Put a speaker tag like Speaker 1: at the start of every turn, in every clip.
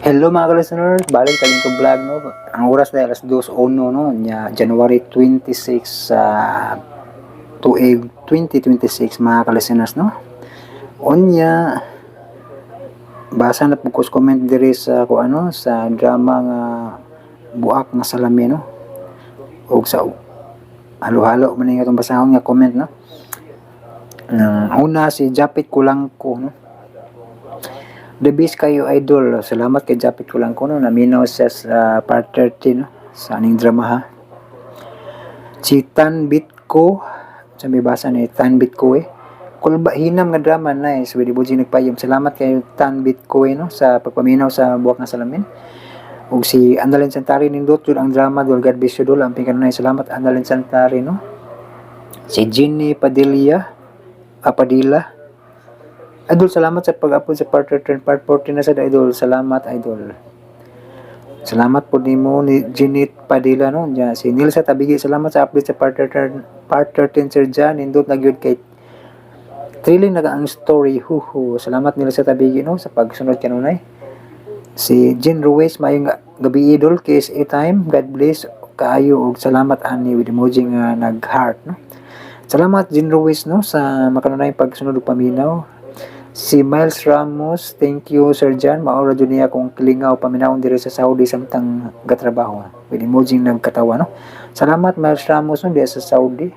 Speaker 1: Hello mga ka-listeners, balik tayo ko vlog no. Ang oras na alas 2:01 no, nya January 26 tuig 2026 mga ka-listeners no. Unya basa na pugkos comment diri sa sa drama nga buak nga salami no. Og sa halo-halo man nga itong basahon nga comment no. Una si Japit Kulangko no. The best kayo idol. Salamat kay Japit Kulangko no. Naminaw siya sa part 30 no. Sa aning drama ha. Si Tan Bitko. Sa may basa ni Tan Bitko eh. Kulba hinam nga drama nice. Pwede buji nagpayom. Salamat kay Tan Bitko no. Sa pagpaminaw sa buwak nga salamin. Ug si Andalin Santari nindot yun ang drama dol. God bless you dol. Ang pinkanunay. Salamat Andalin Santari no. Si Ginny Padilla. Idol, salamat sa pag-upload sa part 13, part 14 na sa idol. Salamat, idol. Salamat po ni mo ni Ginit Padilla, no? Diyan, si Nilsa Tabigi, salamat sa update sa part 13, Sir Jan. Nindot na gyud kay thrilling na ang story. Huhu. Salamat Nilsa Tabigi, no? Sa pagsunod kanunay. Si Jean Ruiz, mayong gabi idol, case time. God bless kaayo. Og salamat ani with emoji nga nag-heart, no? Salamat Jean Ruiz, no? Sa makanunay pagsunod og paminaw. Si Miles Ramos, thank you Sir Jan. Maura dyan niya kung kilingaw paminawon diri sa Saudi samtang gatrabaho. With emoji nagkatawa no. Salamat Miles Ramos no diya sa Saudi.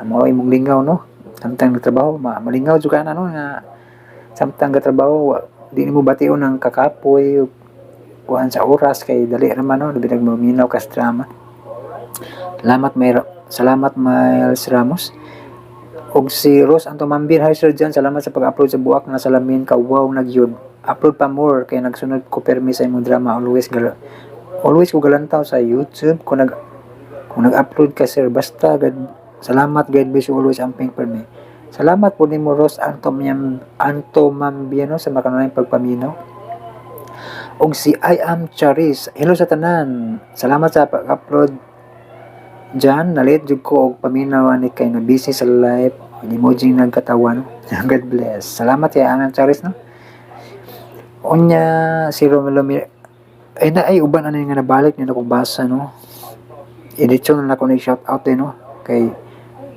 Speaker 1: Mao imong lingaw no. Samtang nagtrabaho, malingaw jud kana no nga samtang gatrabaho di nimo bation ang kakapoy kuan sa oras kay dali raman no labi nagmaminaw kas drama. Salamat Miles Ramos. Og si Rose Anto Mambir, hi Sir Jan, salamat sa pag-upload sa buwak na salamin ka. Wow, nagyod. Upload pa more kay nagsunod ko permi sa imong drama. Always ko galantaw sa YouTube kung nag-upload ka sir. Basta salamat, God bless you always amping permi. Salamat po nimo Rose Anto Mambiano sa makanunay pagpaminaw. Og si I am Charis, hello sa tanan. Salamat sa pag-upload Jan, nalit jud ko og paminaw ni kay na busy sa live. Emoji nagkatawa no. God bless. Salamat kay Anan Charis no. Unya si Romelo ay uban ano nga nabalik ni akong basa no. Edisyon na ko ni shout out din no kay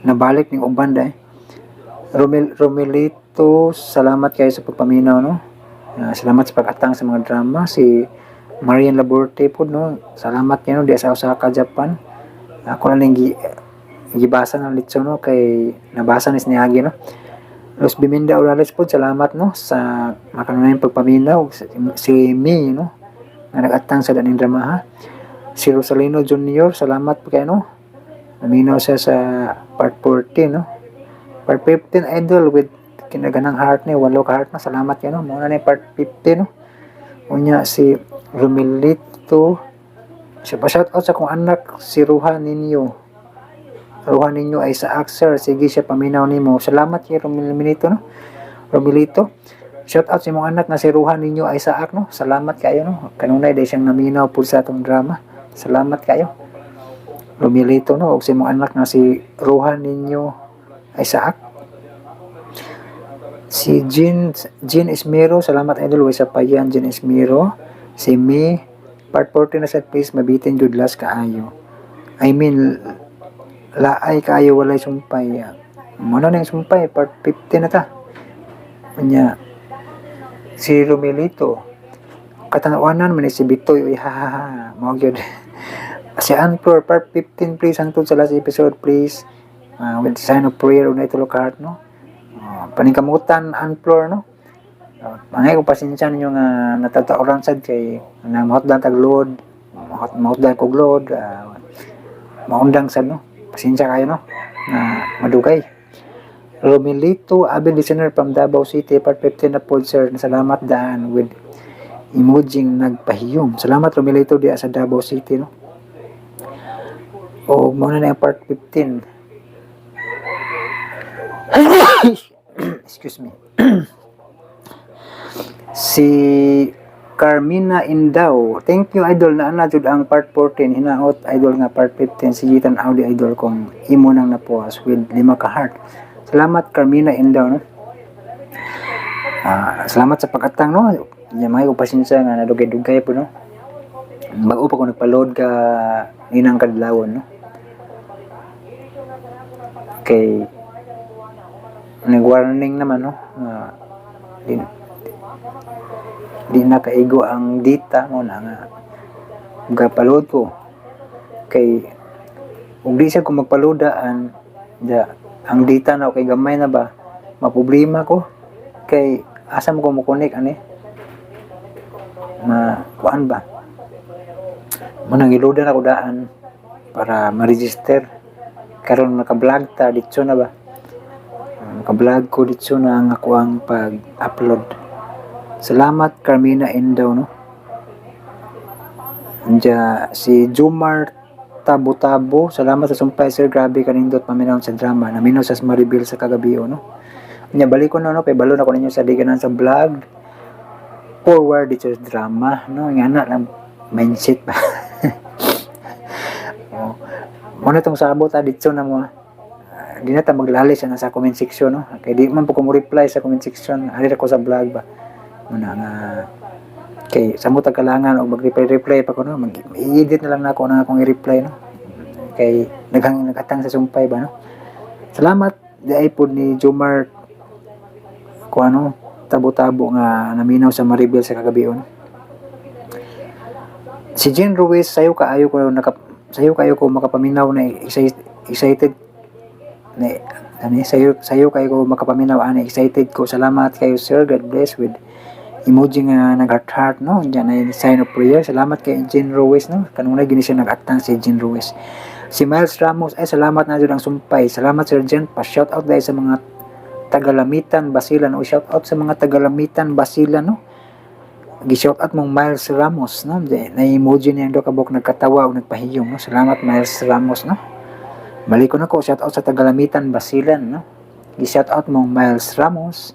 Speaker 1: nabalik ning uban dai. Romelito, salamat kay sa pagpaminaw no. Salamat sa pag-atang sa mga drama. Si Marian Laborte po no. Salamat niyo no di sa Osaka, Japan. Ako na lang gibasa ng litso no kay nabasa ni Siniagi no. Los Biminda Orales po, salamat no sa makanunay pagpaminaw. Si Mi no na nag-atang sa daning drama ha. Si Rosalino Jr., salamat po kay no. Naminaw siya sa part 14 no. Part 15 idol with kinaganang heart ni walo ka heart na salamat kay no. Muna ni part 15 no. Unya si Romilito, siya pa shout out sa kong anak si Ruhan ninyo ay sa Axer. Sige siya paminaw nimo. Salamat kay Romilito no. Romilito. Shout out sa imong anak nga si Ruhan ninyo ay sa Ak no. Salamat kayo no. Kanunay day siyang naminaw pud sa atong drama. Salamat kayo. Romilito no og sa imong anak nga si Ruhan ninyo ay sa Ak. Si Jean Esmero, salamat idol sa payan Jean Esmero. Si Mi part 14 na sa please mabitin jud last kaayo. I mean laay kaayo walay sumpay. Muna na yung sumpay part 15 na ta. Kanya si Romilito katanawanan man si Bitoy ha mo gyud. Si Anpor part 15 please hangtod sa last episode please. With sign of prayer unay tulo ka heart no. Paningkamutan Anpor no. Mangay ko pasensya ninyo nga natataoran sad kay na mahotdan tag load. Mahotdan kog load. Maundang sad no. Pasensya kayo no na madugay. Romilito Abel listener from Davao City part 15 na pod sir. Salamat daan with emojing nagpahiyom. Salamat Romilito diya sa Davao City no. O muna na yung part 15. Excuse me. Si Carmina Indao, thank you idol na jud ang part 14 hinaot idol nga part 15 si Gitan Audi idol kong imo nang napuas with 5 ka heart. Salamat Carmina Indao no. Salamat sa pag-atang no. Nya may pasensya nga nadugay-dugay po no. Bago pa ko nagpa-load ka inang kadlawon no. Kay nag-warning naman no. Di na kaigo ang data mo na nga gapaload ko. Kay ug di siya kung magpalodaan ang data na kay gamay na ba maproblema ko kay asa mo ko mo-connect ani kuan ba mo nang iload na ko daan para ma-register karon naka-vlog ta dito na ba naka-vlog ko dito na ang ako ang pag-upload. Salamat Carmina Endaw no. Anja si Jumar Tabo-tabo, salamat sa sumpay sir, grabe kanindot paminaw sa drama, naminaw sa Maribel sa kagabi no. Nya balik ko no, kay balo na ko ninyo sa diganan sa vlog. Forward dito sa drama no, nga na lang mindset ba. Mo na tong sabot dito na mo. Di na ta maglali siya na sa comment section no. Kay di man po ko mo reply sa comment section, ari ko sa vlog ba. Muna nga kay sa mo tagkalangan og mag-reply pa ko no, mag-edit na lang nako na akong i-reply no. Kay nagatang sa sumpay ba no. Salamat di ay pod ni Jomar ko ano tabo-tabo nga naminaw sa Maribel sa kagabi no. Si Jen Ruiz sayo kayo ko makapaminaw na excited na sayo kayo ko makapaminaw ani excited ko. Salamat kayo sir, God bless with emoji nga nag-heart no, diyan ay sign of prayer. Salamat kay Jen Ruiz no, kanunay gini siya nag-atang si Jen Ruiz. Si Miles Ramos ay salamat na jud ang sumpay. Salamat Sir Jen, pa shout out dahil sa mga Tagalamitan Basilan o shout out sa mga Tagalamitan Basilan no. Gi-shout out mong Miles Ramos no, na emoji niya do kabok nagkatawa o nagpahiyong no. Salamat Miles Ramos no. Balik ko na ko shout out sa Tagalamitan Basilan no. Gi-shout out mong Miles Ramos.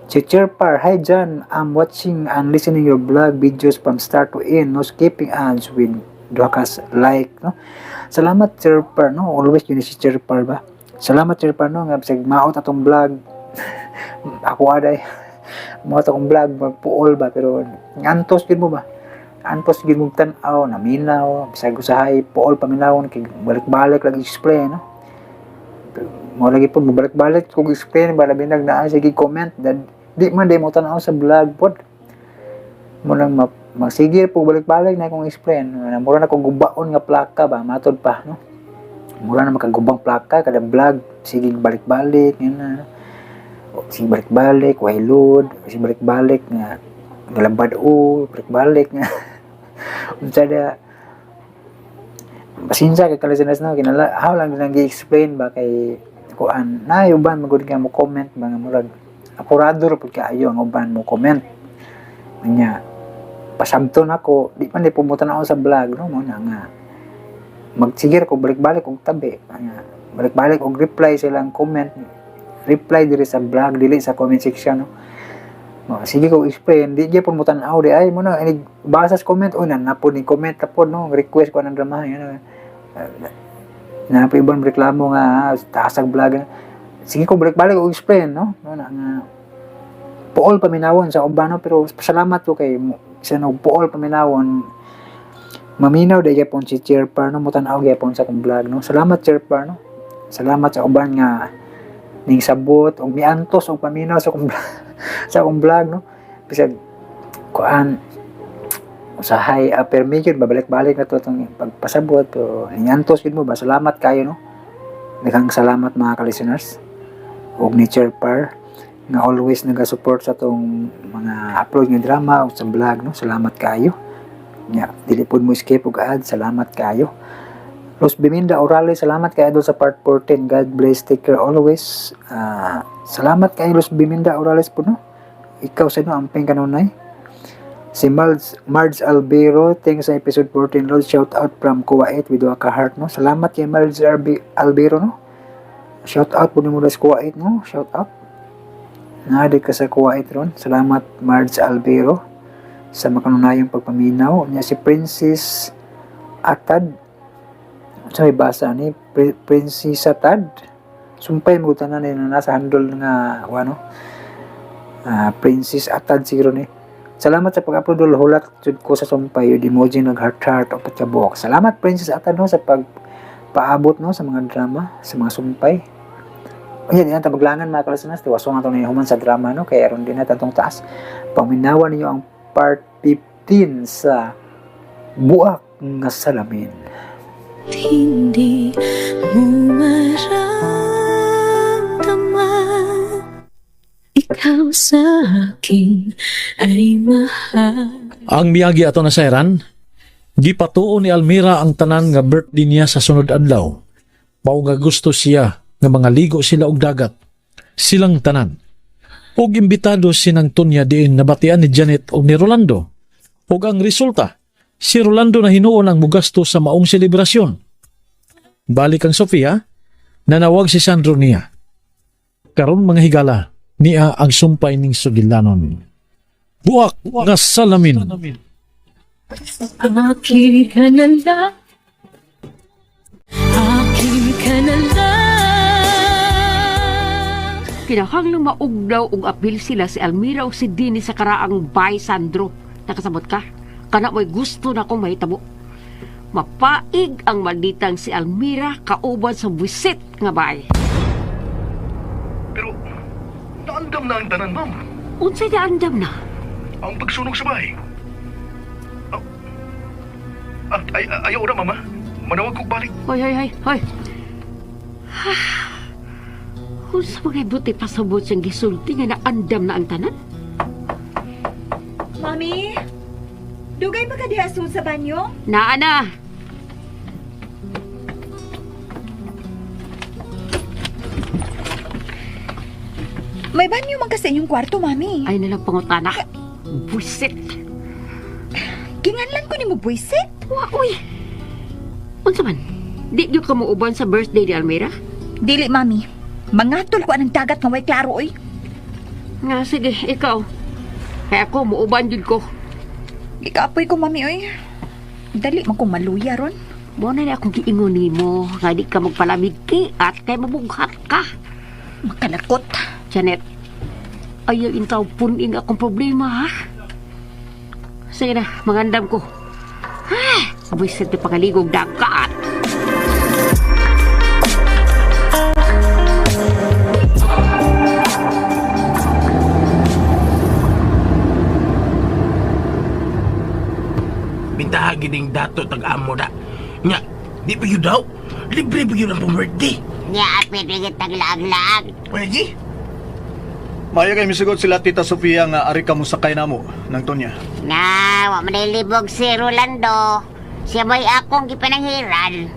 Speaker 1: Chichirpar, hi John, I'm watching and listening your vlog videos from start to end, no skipping ads with Duakas like, no. Salamat Chirpar, no, always yun si Chirpar ba. Salamat Chirpar, no, nga bisag maot atong vlog. Ako aday, maot atong vlog, magpuol ba, pero antos gid mo ba? Antos gid mo tan-aw, naminaw, bisag usahay, puol paminawon, kay balik-balik lagi explain, no. Mo lagi po mabalik-balik kung explain ba labi nagnaa sige comment di man mo tanaw sa vlog pod mo lang masigir po balik-balik na kung explain mura na kung gubaon nga plaka ba matod pa no mura na makagubang plaka kada vlog sige balik-balik yun na sige balik-balik way load sige balik-balik nga galabad balik-balik nga unsa da pasensya kay kalisinas na kinala how lang nang gi-explain ba kay kuan na uban magud nga mo comment mga murag apurador pud kaayo ang uban mo comment nya pasabton ako di man di pumutan ako sa vlog no mo na nga magsigir ko balik-balik og tabi nga balik-balik og reply silang comment reply diri sa vlog dili sa comment section no. Sige ko explain di gyud pumutan aw di ay mo na inig basa sa comment una na po ni comment tapod no request ko nang drama yun na pa ibang reklamo nga tasag vlog sige ko balik-balik og explain no na nga puol paminawon sa ubano pero pasalamat ko kay sa puol paminawon maminaw day gyapon si Chirpar no mutan-aw gyapon sa akong vlog no. Salamat Chirpar no, salamat sa uban nga ning sabot og miantos og paminaw sa akong sa akong vlog no bisag kuan usahay permi gyud babalik-balik na to itong pagpasabot pero niantos gyud mo ba salamat kayo no. Daghang salamat mga ka-listeners og ni Chirpar nga always naga-support sa tong mga upload nga drama o sa vlog no. Salamat kayo nya dili pod mo skip og ad. Salamat kayo Los Biminda Orales, salamat kay Idol sa part 14. God bless, take care always. Salamat kay Los Biminda Orales po no. Ikaw sa no amping kanunay. Si Marge Albero, thanks sa episode 14 Lord, shout out from Kuwait with Waka Heart no. Salamat kay Marge Albero no. Shout out po ni mula sa Kuwait no. Shout out. Naadik ka sa Kuwait ron. Salamat Marge Albero sa makanunayong pagpaminaw niya. Si Princess Atad, so may basa ni Princess Atad, sumpay mo tanan na nasa handle nga ano Princess Atad siguro ni. Salamat sa pag-upload ol hulat jud ko sa sumpay yung emoji nag heart o patyabuok. Salamat Princess Atad no sa pagpaabot no sa mga drama, sa mga sumpay. Ayan, yan tabaglangan mga kalasunas, tiwaso nga ito na human sa drama no, kaya ron din na tatong taas. Paminawa ninyo ang part 15 sa Buak nga Salamin.
Speaker 2: Hindi mo maramdaman ikaw sa akin ay mahal.
Speaker 3: Ang miyagi ato na sayran, gipatuo ni Almira ang tanan nga birthday niya sa sunod adlaw. Mao nga gusto siya nga mga ligo sila og dagat. Silang tanan. Og imbitado sinang Tonya diin nabatian ni Janet o ni Rolando. Og ang resulta, si Rolando na hinuon ang mugasto sa maong selebrasyon. Balik ang Sofia, nanawag si Sandro niya. Karon mga higala, niya ang sumpay ning sugilanon. Buak nga Salamin.
Speaker 2: Akin ka na lang, akin ka na lang.
Speaker 4: Kinahanglang maugdaw og apil sila si Almira o si Dini sa karaang bay Sandro. Nakasabot ka? Kana mo'y gusto na akong mahitabo. Mapaig ang malditang si Almira kauban sa buwisit nga bay.
Speaker 5: Pero, naandam na ang tanan, ma'am.
Speaker 4: Unsay naandam na?
Speaker 5: Ang pagsunog sa bahay. Ayaw na, mama. Manawag kong balik.
Speaker 4: Hoy. Unsa mga buti pasabot siyang gisulti nga naandam na ang tanan?
Speaker 6: Mami, dugay ba ka diha sud sa banyo?
Speaker 4: Naa na!
Speaker 6: May banyo man kasi inyong kwarto, Mami.
Speaker 4: Ay nalang pangutana. Buwisit.
Speaker 6: Ginganlan ko ni mo buwisit.
Speaker 4: Wa, uy! Unsa man? Di gyud ka mo uban sa birthday ni Almira?
Speaker 6: Dili, Mami. Mangatol ko anang dagat nga way klaro, oy.
Speaker 4: Nga, sige, ikaw. Kaya ako, muuban jud ko.
Speaker 6: Gikaapoy ko, Mami, oy. Dali man kong maluya ron.
Speaker 4: Mo na akong giingon nimo nga di ka magpalamig at kay mabughat ka.
Speaker 6: Makalakot.
Speaker 4: Janet, ayaw intaw puning akong problema, ha? Sige na, mangandam ko. Ha! Buwisit na pangaligong dagat.
Speaker 7: Bintahagi ding dato tag-amo na. Nya, di pa yun daw. Libre pa yun ang pang-birthday.
Speaker 8: Nya, pwede taglaag-laag.
Speaker 7: Pwede?
Speaker 9: Maya kay misugot sila Tita Sofia nga ari ka mo sakay namo ng Tonya.
Speaker 8: Nga, wa manilibog si Rolando. Siya may akong gipananghiran.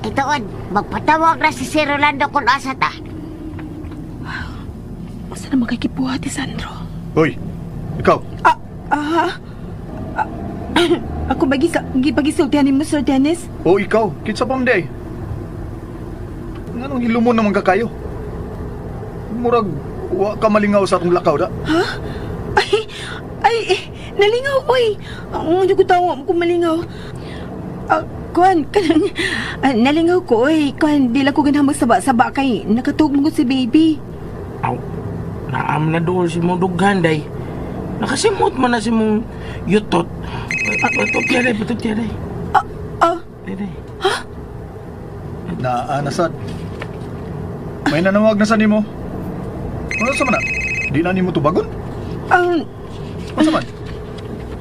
Speaker 8: Itood, magpatawag na si Rolando kung asa ta.
Speaker 6: Asa na magkikibuhat ni Sandro?
Speaker 9: Hoy, ikaw.
Speaker 6: Ako gipagisultihan ni mo, Sir Dennis?
Speaker 9: O ikaw, kitsa pa day. Nganong hilumon naman ka kayo? Murag, wa ka malingaw sa atong lakaw da.
Speaker 6: Ha? Ay, nalingaw, oy. Ang ko tawa ko malingaw. Kuan, kanang, nalingaw ko, oy. Kuan, di lang ko ganang magsaba-saba kay nakatugmong ko si baby.
Speaker 7: Aw, naam na doon si mong dughanday. Nakasimot man na si mong yutot. Patut tiyaday. Tiyaday.
Speaker 9: Naanasad. May nanawag na sa nimo. Ano sa mana? Di na nimo tubagon? Ano sa man?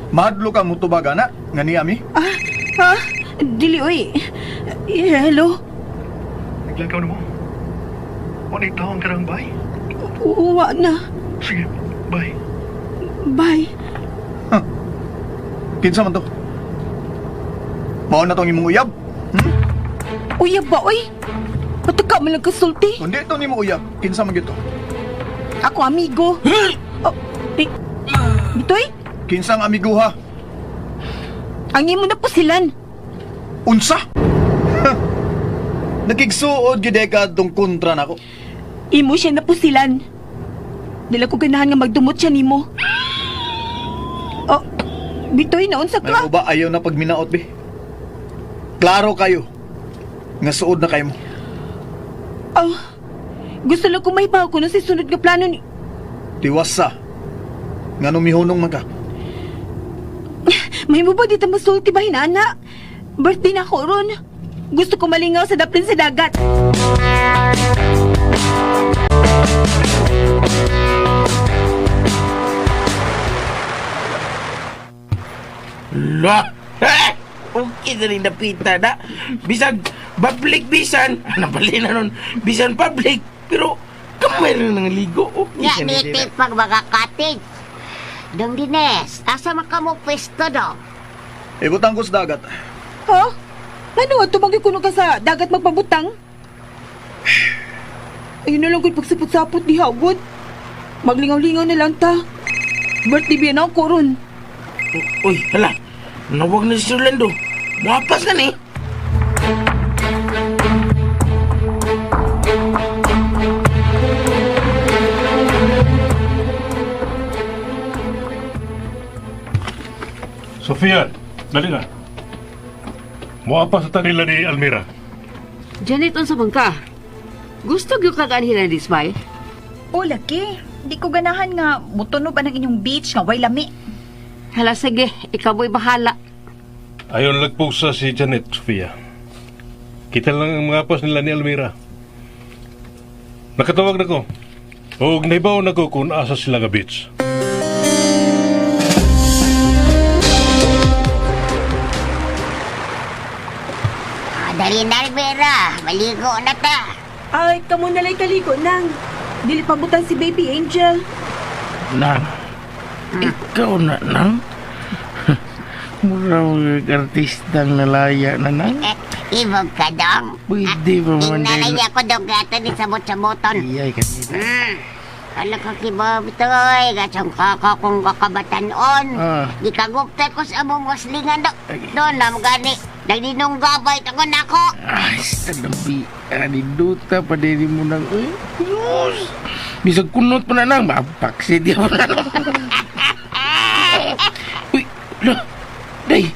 Speaker 9: Mahadlo ka mo tubaga na? Nga ni Ami?
Speaker 6: Dili, oy. Hello?
Speaker 5: Naglakaw na mo. Wanay tawang karang bay.
Speaker 6: Uwa na.
Speaker 5: Sige, bye.
Speaker 6: Bye.
Speaker 9: Kinsa man to? Mao na tong imong uyab?
Speaker 6: Uyab ba, oy? Pataka man lang kasulti.
Speaker 9: Kundi to nimo uyab, kinsa man gito?
Speaker 6: Ako, amigo. Bitoy?
Speaker 9: Kinsang amigo ha?
Speaker 6: Ang imo na po silan.
Speaker 9: Unsa? Nakigsuod gideka tong kontra nako.
Speaker 6: Imo siya na po silan. Dila ko ganahan nga magdumot siya nimo. Bitoy, naunsa
Speaker 9: May
Speaker 6: ka?
Speaker 9: uba ayaw na pagminaot be. Klaro kayo. Nga suod na kayo mo.
Speaker 6: Gusto lang ko mahibaw ko na si sunod nga plano ni...
Speaker 9: Tiwasa. Nga nung mihunong man ka.
Speaker 6: May mo ba dito masulti ba hinana? Birthday na ko ron. Gusto ko malingaw sa daplin sa dagat.
Speaker 7: La! Okay na rin napita na. Bisan public bisan. Nabali na nun. Bisan public. Pero kamay rin ng ligo. Okay
Speaker 8: Nga
Speaker 7: na rin.
Speaker 8: nitip pag mga cottage. Dong Dines, asa maka mo pwesto do?
Speaker 9: Ibutang ko sa dagat.
Speaker 6: Ha? Ano nga tumagi kuno ka sa dagat magpabutang? Ayun na lang ko'y pagsapot-sapot di hagod. Maglingaw-lingaw na lang ta. Birthday biyan ako ron.
Speaker 7: Uy, hala. Nawag na si Orlando. Mapas na ni.
Speaker 5: Sofia, dali na. Muapa sa tanila ni Almira.
Speaker 4: Janet, unsa man ka? Gusto gyud ka ganhilan disbay?
Speaker 10: O, laki. Di ko ganahan nga mutunog ang inyong beach nga way lami.
Speaker 4: Hala, sige. Ikaw mo'y bahala.
Speaker 5: Ayon lagpusa si Janet, Sofia. Kita lang ang mga pas nila ni Almira. Nakatawag na ko. O naibaw na ko kung asa sila nga beach.
Speaker 8: Dali na, Almira. Maligo na ta.
Speaker 6: Ay, kamo nalay kaligo nang. Dili pabutan si Baby Angel.
Speaker 7: Nang. Ikaw na, Nang. Mura mga artistang nalaya na, Nang.
Speaker 8: Ibog ka dong.
Speaker 7: Pwede ba man
Speaker 8: Inalaya ko dong gata ni sabot-saboton.
Speaker 7: Iyay kanina.
Speaker 8: Kala ka kibaw bitoy. Gatsang kaka kong kakabatanon. Di kagupta ko sa among waslingan do. Doon na gani. Nagdinong gabay tangon ako.
Speaker 7: Ay, sa nabi. Ani duta pa din mo nang. Uy, Diyos. Bisag kunot pa na, Nang. Mapaksid yun. Uy, la. Day.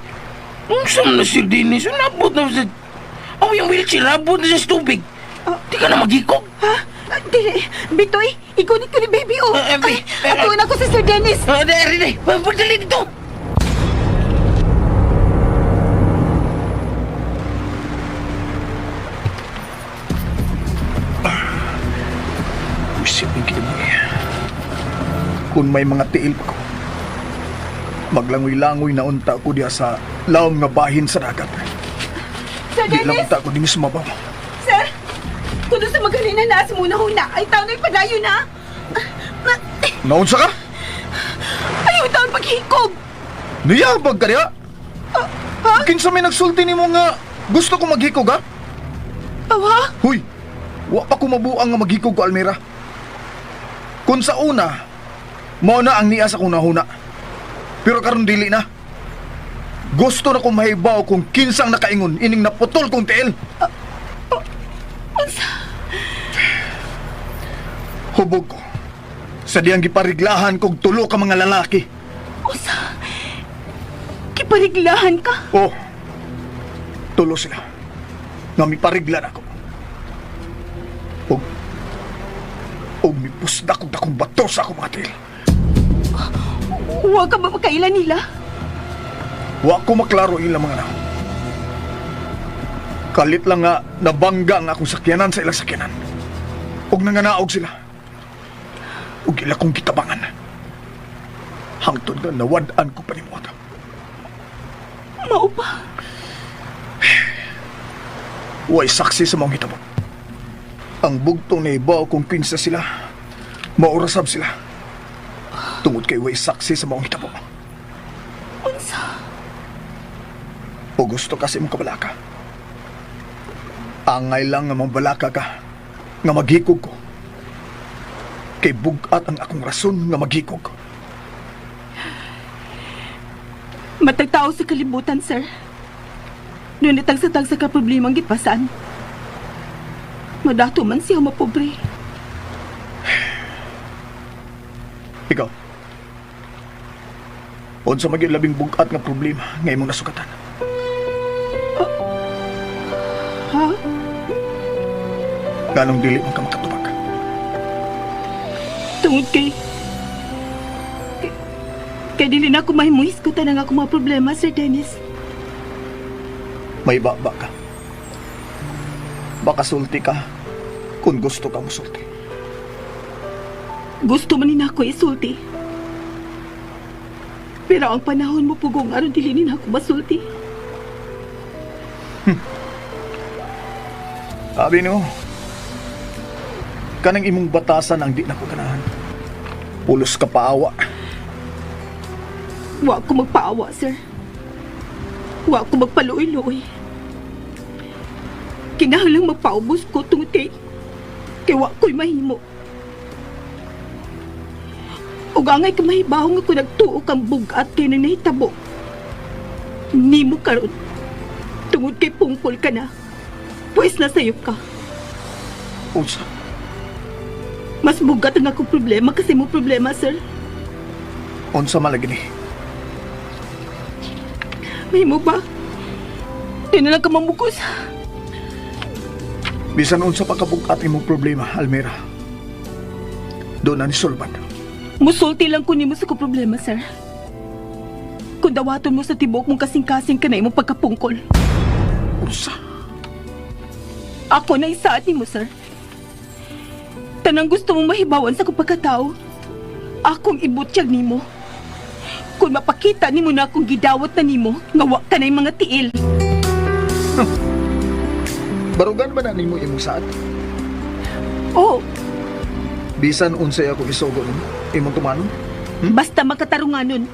Speaker 7: Unsam na si Dennis. Nabot na sa... Oh, yung wheelchair. Nabot na sa tubig. Di ka na magikog.
Speaker 6: Ha? Dili. Bitoy, ikunit ko ni Baby O. Atuon ako sa Sir Dennis.
Speaker 7: Day. Pagdali dito.
Speaker 9: Isipin kita mo eh. Kung may mga tiil pa ko, maglangoy-langoy na unta ko diya sa lawom nga bahin sa dagat.
Speaker 6: Sir
Speaker 9: Di lang
Speaker 6: Dennis!
Speaker 9: unta ko din sa mabaw.
Speaker 6: Sir! Kuno sa magalina na sa muna huna, ay taon ay padayo na.
Speaker 9: Naunsa ka?
Speaker 6: Ayaw taon paghikog.
Speaker 9: Niyabag ka diya?
Speaker 6: Ha?
Speaker 9: Kinsa may nagsulti ni mo nga gusto ko maghikog ha?
Speaker 6: Ha?
Speaker 9: Huy! Wa pa ko mabuang nga maghikog ko, Almira. Kung sa una, mo na ang niya sa kong nahuna. Pero karon dili na. Gusto na kong mahibaw kung kinsang nakaingon ining naputol kong tiil. Hubog ko. Sa diyang gipariglahan kog tulo ka mga lalaki.
Speaker 6: Usa? Kipariglahan ka?
Speaker 9: Oh, tulo sila. Nga mipariglan ako. O mipusda kong dakong bato sa akong mga tiil.
Speaker 6: Huwag ka ba makailan nila?
Speaker 9: Wa ko maklaro ilang mga naon. Kalit lang nga nabangga ang akong sakyanan sa ilang sakyanan. Og nanganaog sila. Og ila kong kitabangan. Hangtod nga nawad-an ko pa ni mo.
Speaker 6: Mao ba?
Speaker 9: Way saksi sa mga hitabo. Ang bugtong na ibaw kung kinsa sila, maurasab sila. Tungod kay way saksi sa mga hitabo.
Speaker 6: Unsa?
Speaker 9: O gusto kasi mong kabalaka. Angay lang nga mabalaka ka, nga maghikog ko. Kay bugat ang akong rason nga maghikog.
Speaker 6: Matagtao sa kalibutan, sir. Ngunit ang sa ka problemang gipasan. Madato man siya mapobre.
Speaker 9: Ikaw, unsa maging labing bugat nga problema nga imong nasukatan?
Speaker 6: Ha?
Speaker 9: Ganong dili man ka makatubag?
Speaker 6: Tungod kay Kaya dili na ako mahimuhiskutan ang ako mga problema, Sir Dennis.
Speaker 9: May baba ka. Baka sulti ka kung gusto ka musulti.
Speaker 6: Gusto man nina ako isulti. Pero ang panahon mo pugong aron dili nina ako masulti.
Speaker 9: Sabi niyo, kanang imong batasan ang di na ko ganahan. Pulos ka paawa.
Speaker 6: Wa ko magpaawa, sir. Wa ko magpaluoy-luoy. Kinahanglang magpaubos ko tungod kay wa ko'y mahimo. Ug angay ka mahibaw nga kung nagtuo kang bugat kay nang nahitabo. Nimo karon. Tungod kay pungkol ka na. Pues nasayop ka.
Speaker 9: Unsa?
Speaker 6: Mas bugat ang akong problema kasi mo problema, sir.
Speaker 9: Unsa malagi ni?
Speaker 6: Mahimo ba? Di na lang ka mamukos.
Speaker 9: Bisan unsa pa kabugat imong problema, Almira. Doon na ni Sulban.
Speaker 6: Musulti lang ko nimo sa ko problema, sir. Kung dawaton mo sa tibok mong kasing-kasing ka na imong pagkapungkol.
Speaker 9: Unsa?
Speaker 6: Ako na isaat nimo, sir. Tanang gusto mong mahibawan sa kong pagkatao, akong ibutyag nimo. Kung mapakita nimo na akong gidawat na nimo, nga wa ka na yung mga tiil.
Speaker 9: Barugan ba na nimo imong saad?
Speaker 6: Oo,
Speaker 9: Bisan unsay ako isugo nun, imong tumanon?
Speaker 6: basta makatarunganon.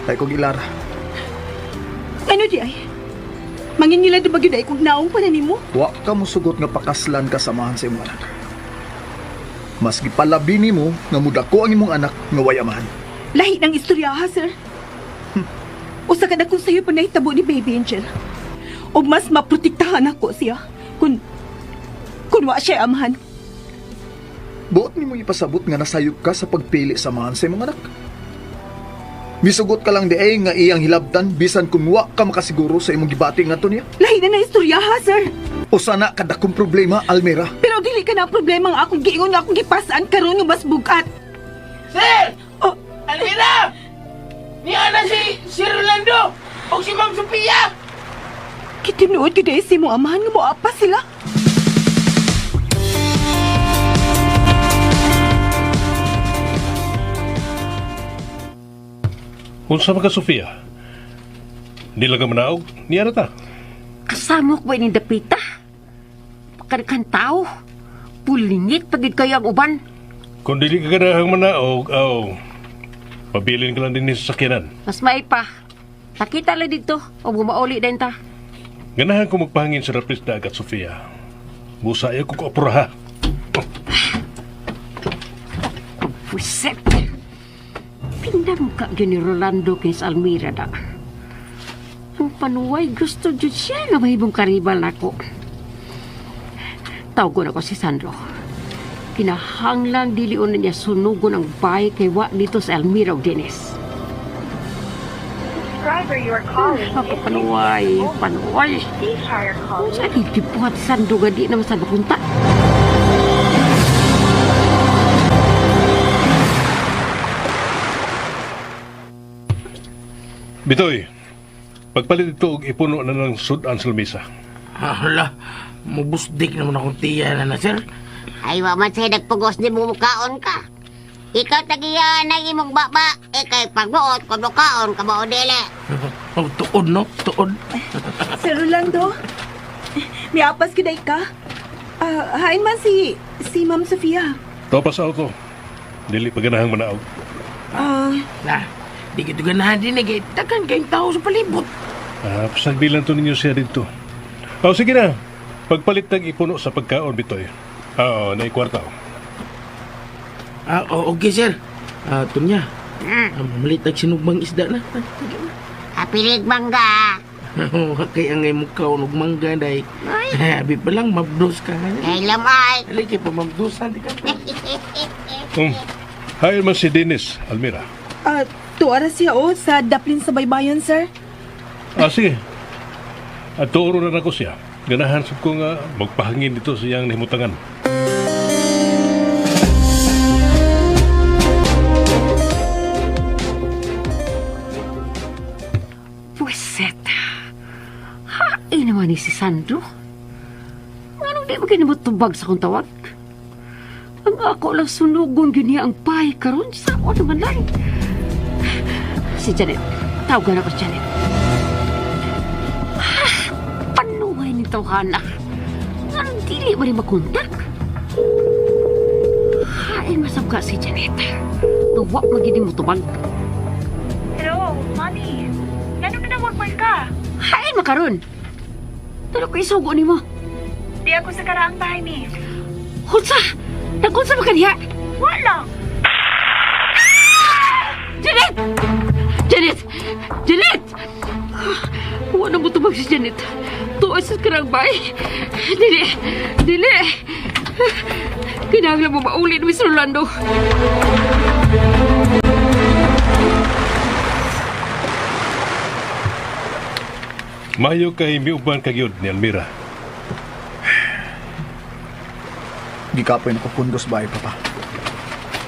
Speaker 9: Tay kong ilara.
Speaker 6: Ano di ay? Manginila di ba yun ay kung naong pa na nimo?
Speaker 9: Wa ka mo sugot nga pakaslan kasamahan sa imong anak. Mas gipalabi nimo nga mudako ang imong anak nga way amahan.
Speaker 6: Lahi ng istorya ha, sir. Usa ka na kung sa'yo pa nahitabo ni Baby Angel. O mas maprotektahan ako siya kung wa siya amahan.
Speaker 9: Buot nimo ipasabot nga nasayop ka sa pagpili samahan sa imong anak. Misugot ka lang di ay nga iyang hilabtan bisan kung wa ka makasiguro sa imong gibati nga to niya.
Speaker 6: Lahi na istorya ha, sir.
Speaker 9: O sana kada kong problema, Almira.
Speaker 6: Pero dili ka na ang problema nga akong giingon nga akong gipasaan karon nga mas bugat.
Speaker 7: Sir!
Speaker 6: Oh,
Speaker 7: Almira! Niya na si Rolando o si Ma'am Sophia!
Speaker 6: kitinuod ka dahil si mong amahan nga mo apa sila.
Speaker 5: Unsa man ka, Sofia? Di lang ka manaog? Niya na ta.
Speaker 4: Kasama ko ba ni Dapita? Pagkarikan tao. Pulingit pagid kayo ang uban.
Speaker 5: Kung dili ka ganahang manaog, pabilin ka lang din sa sakyanan.
Speaker 4: Mas may pa. Takita lang dito o bumauli din ta.
Speaker 5: Ganahan ko magpahangin sa rapis dagat, Sofia. Busaya ko kaopura ha.
Speaker 4: Puset. Pindam ka ni Rolando kay sa Almira da. Ang panuway gusto dyan siya nga mahibong karibal nako. Tawgon ako si Sandro. Kinahanglan diliunan niya sunugon ang bahay kay wa dito sa Almira o Dennis. Ako panuway. Kung saan itipuhat Sandro nga di naman sa napunta.
Speaker 5: Bitoy, pagpalit ito og ipuno na ng sudan sa lamisa.
Speaker 7: Hala, mubusdik naman akong tiya na sir.
Speaker 8: Ay, wa man sa'y nagpugos ni mumukaon ka. Ikaw tagiya na imong baba. Ikay pagbuot, kung mukaon ka ba o dili.
Speaker 7: Oh, tuod no? Tuod.
Speaker 6: Sir Rolando, may apas kiday ka? Hain man si Ma'am Sofia.
Speaker 5: Topas auto. Dili pa ganahang manaog.
Speaker 7: Na, di kito ganahan din eh. Takan kayong tao sa palibot.
Speaker 5: Pasagbilan to ninyo siya dito. Sige na. Pagpalit ng ipuno sa pagkaon, Bitoy. Oo, naikwarta.
Speaker 7: Okay sir. Tunya. Mamalit ang sinubang isda na.
Speaker 8: Apilig mangga.
Speaker 7: Kaya ngay mo ka unog mangga day. Abi pa lang mabdos ka.
Speaker 8: Ay, lamay.
Speaker 7: Halika pa mabdosan. Di ka pa.
Speaker 5: Hayal man si Dennis, Almira.
Speaker 6: Tuara siya sa Daplin sa Baybayon, sir.
Speaker 5: Sige. At tuuro na ako siya. Ganahan sab ko nga magpahangin dito sa iyang nahimutangan.
Speaker 4: man ni si Sandro? Anong di mo tubag sa kong tawag? Ang ako lang sunugon yun niya ang bahay karon sa ako naman lang. Si Janet. Tawagan ako si Janet. Panuhay ni Tawhana. Anong dili mo rin makontak? Hain masabka si Janet. Nawa magiging mo tubag.
Speaker 10: Hello, Mami. Ganun na nawagman ka?
Speaker 4: Hain makaron. Pero ko isugo ni mo.
Speaker 10: Di ako sa karaang bahay ni.
Speaker 4: Hulsa! Nagkulsa ba ka niya?
Speaker 10: Wala!
Speaker 4: Janet! Janet! Janet! Wala mo tubag si Janet. Tuwa sa karang bay. Dili! Dili! Kinahanglan mo mauli ni Mr. Rolando.
Speaker 5: Mayo kay miuban kagyod ni Almira.
Speaker 9: Gikapoy na ko pundos bahay, Papa.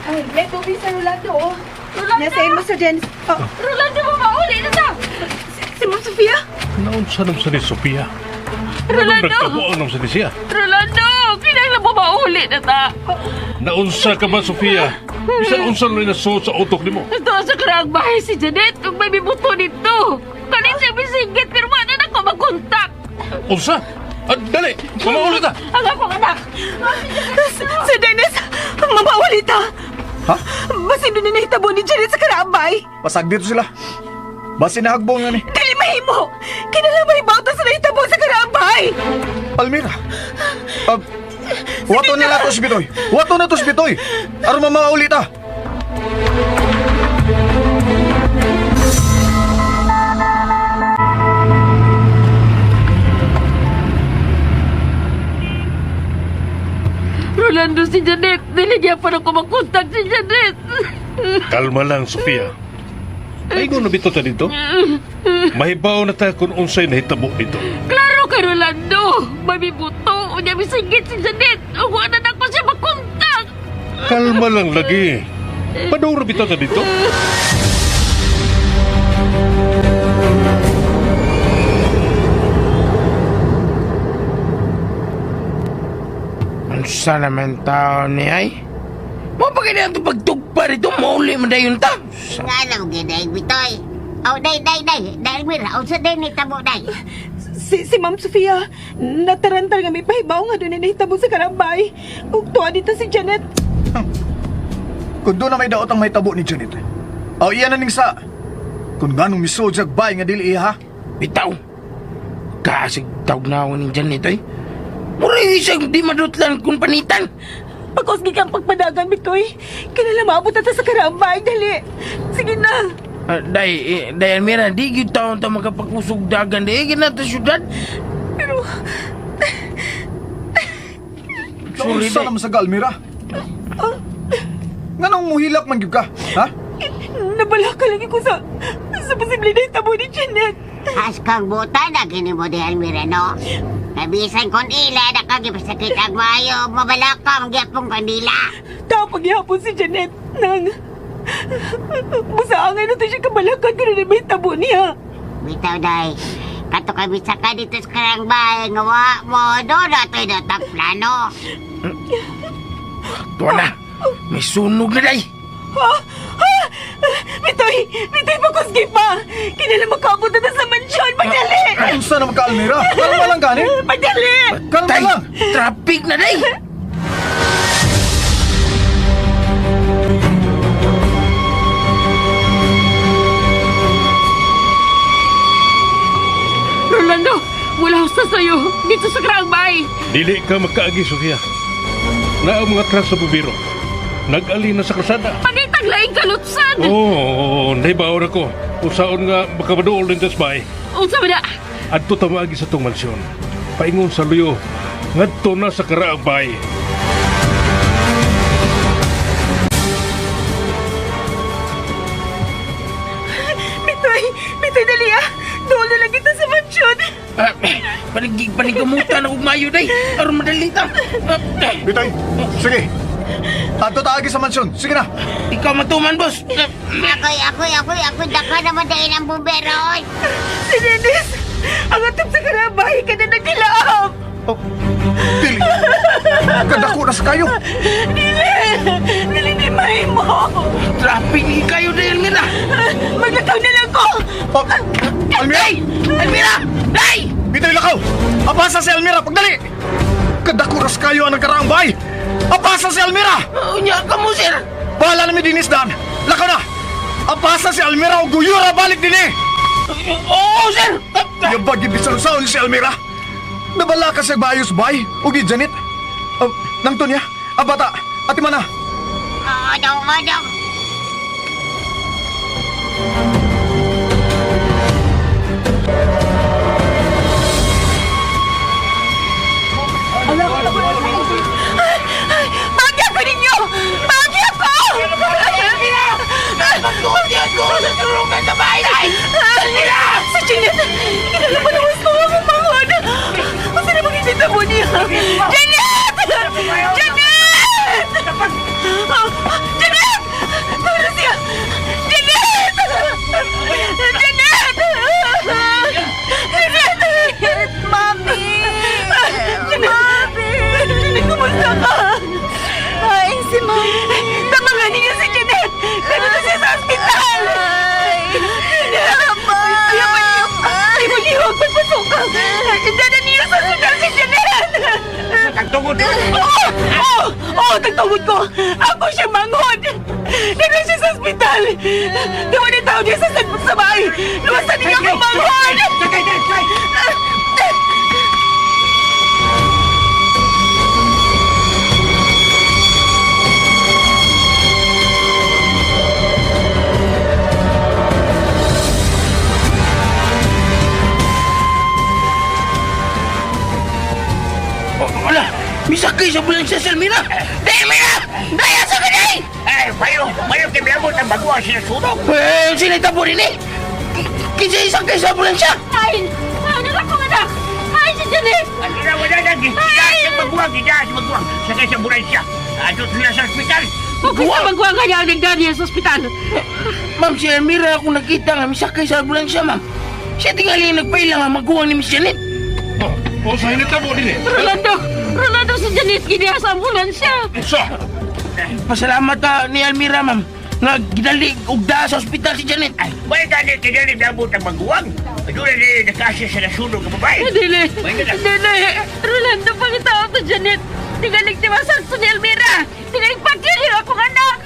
Speaker 6: Ay, may tubig sa Rolando, oh. Nasa mo sa Jen. Oh,
Speaker 4: Rolando mo mauli na ta!
Speaker 6: si Ma'am Sofia?
Speaker 5: Naunsa nam sa ni Sofia.
Speaker 4: Rolando!
Speaker 5: Nagkabuang nam sa ni siya.
Speaker 4: Rolando! Kinahanglan mo mauli na ta!
Speaker 5: Naunsa ka ba, Sofia? Bisan unsa na nasuot sa utok nimo.
Speaker 4: Ito sa karang bahay si Janet. Kung may bibuto nito. Kanin siya bisigit pero wala na ako magkontak.
Speaker 5: Unsa? Dali! Mamaulit ta!
Speaker 4: Ang akong anak!
Speaker 6: Si Dennis! Mamaulit ha!
Speaker 9: Ha?
Speaker 6: Basin doon na nahitabo ni Janet sa karambay!
Speaker 9: Pasag dito sila. Basin na hagbong nga ni.
Speaker 6: Dili mahimo! Kinalaman ibauta sa nahitabo sa karambay!
Speaker 9: Almira! Wato na to si Bitoy! Wato na to si Bitoy! Aron mamaulit ta!
Speaker 4: Rolando, si Janet. Niligyan pa na ko magkontak si Janet.
Speaker 5: Kalma lang, Sofia. Ay, kung nabito ta dito? Mahibaw na ta kung unsay nahitabo dito.
Speaker 4: Klaro ka, Rolando. Mabibuto. O niya bisigit si Janet. O wala na ko siya magkontak.
Speaker 5: Kalma lang lagi. Paano nabito ta dito?
Speaker 7: Unsa naman tao ni ay? Mo pa kaya ito pagtugpa rito, mauli mo na yun ta.
Speaker 8: Nga lang, giday, Bitoy. Oh, day. Almira, unsa day ni tabo, day.
Speaker 6: Si Ma'am Sofia, natarantar nga may pahibaw nga doon na nahitabo sa karambay. Kung tuwa dito si Janet.
Speaker 9: Kung doon na may daot ang may tabo ni Janet. Aw, iyan na ning sa. Kung ganong misod sa bay nga dili iya, ha?
Speaker 7: Bitaw. Kasig tawag na ako ni Janet ay. Muli siyang di madutlan kung panitan.
Speaker 6: Pagkosgi kang pagpadagan, Bitoy. Kinala maabot na ta sa karambay, dali. Sige na.
Speaker 7: Day Almira, di gyud taon ta makapagusog dagan di ginata syudad.
Speaker 6: Pero,
Speaker 7: Sorry,
Speaker 9: Sa
Speaker 7: day.
Speaker 9: naman sa Almira? Nga nang muhilak man gyud ka, ha?
Speaker 6: nabala ka lagi ko sa posible na hitabo ni Janet.
Speaker 8: As kang buta na gini mo di Almira, no? Kabisan kon ila na kagipasakit ang mayo, mabalakang gyapong kandila.
Speaker 6: Tao paghihapon si Janet nang musaangay na to siya kabalakan kung na may hitabo niya.
Speaker 8: Bitaw, day. Kato kami saka dito sa karangbay, ngawa mo, doon na ito'y datang plano.
Speaker 7: Tuwa na. May sunog na day.
Speaker 6: Ha? Bitoy pagkosgi pa. Kinala makabot na sa mansyon. Padali!
Speaker 9: Unsa naman ka, Almira? Kalma lang gani?
Speaker 6: Padali!
Speaker 9: Kalma
Speaker 7: Day,
Speaker 9: lang!
Speaker 7: traffic na day.
Speaker 4: Rolando, wala ko sa sayo. Dito sa karambay.
Speaker 5: Dili ka magkaagi, Sofia. Na ang mga tras sa bubiro. Nag-ali na sa krasada.
Speaker 4: Panitang laing kalutsan.
Speaker 5: Oo, nahibaw na ko. Usaon nga makabadool din sa bay.
Speaker 4: Unsa ba na?
Speaker 5: Adto tamagi sa tong mansyon. Paingon sa luyo. Ngadto na sa karaang bay.
Speaker 6: Bitoy dali ah. Doon na lang kita sa mansyon.
Speaker 7: Panigamutan ako mayo day. Aron madali ta.
Speaker 9: Bitoy, sige. Adto taagi sa mansyon. Sige na.
Speaker 7: Ikaw matuman, boss.
Speaker 8: Ako'y daka naman dahil ang bumbero, oy.
Speaker 6: Si Dennis! Ang atap sa karabahi ka na nagdilaam!
Speaker 9: Oh, dili. Kadako na sa kayo.
Speaker 6: Dili ni may mo!
Speaker 7: Traffic kayo na, Elmira!
Speaker 6: Maglakaw na lang ko!
Speaker 9: Oh, Almira!
Speaker 7: Elmira! Day!
Speaker 9: Bitoy lakaw! Apasa si Almira, pagdali! Kadako na sa kayo ang nagkaraang bahay! Apasa si Almira!
Speaker 7: Unya ka mo, sir!
Speaker 9: Bahala na mi dinis dan! Lakaw na! Apasa si Almira o guyura balik din eh!
Speaker 7: Oo, sir!
Speaker 9: Yung bagi bisalusaw ni si Almira! Nabala ka sa bayos bay o Janit? Nang Tonya, bata, ati mana?
Speaker 8: Adong, adong.
Speaker 6: Bagya ko ninyo! Bagya ko!
Speaker 7: Natulungan sa bahay!
Speaker 6: Sa Janet! Kinalapanuwas ko ang umahon! Masa na makikita mo niya? Janet! Janet! Janet! Tara siya! Janet! Janet! Janet! Mami! Mami! Janet, kumusta ka? Ay, si Mami. Tamangan niyo si Janet! Ganun na siya sa ospital! Ay, manihog! Pagpasok ka! Dada niyo sa ospital si Janet!
Speaker 7: Tagtungod mo!
Speaker 6: Oo, tagtungod ko! Ako siya manghod! Ganun siya sa ospital! Gawa ni tao niya sa sanbog sa bahay! Luwasan niyo ako manghod!
Speaker 7: Wala! Misakay sa ambulansya si Elmira! Day, Elmira! Day, asa ka, Day! Mayo kibiyabot ang bago ang sinasunog! Sila tabo rin eh! Kinsa isakay sa ambulansya!
Speaker 6: Ay! Ano na kong anak? Ay, si Janet!
Speaker 7: Wala na, gidasig magbuwang! Sakay sa ambulansya! Adot sila sa ospital!
Speaker 4: Huwag sa magwang kanya ang nagdaniya sa ospital.
Speaker 7: Ma'am, si Elmira ako nakita nga misakay sa ambulansya, ma'am. Siya tingali nagpailang nga magkuwang ni Miss Janet.
Speaker 5: Sa hinitabo din eh.
Speaker 4: Rolando si Janet giniya sa ambulansya.
Speaker 7: Pasalamat ka ni Elmira, ma'am. Nga gidali ugda sa ospital si Janet. Ay, may dali nabot ang magkuwang. Doon na nakasya sa nasunog ng babae.
Speaker 4: Dili. Rolando, pangitawag ko Janet. Tingalig tiwasan sa ni Elmira. Tingalig pagkili akong anak.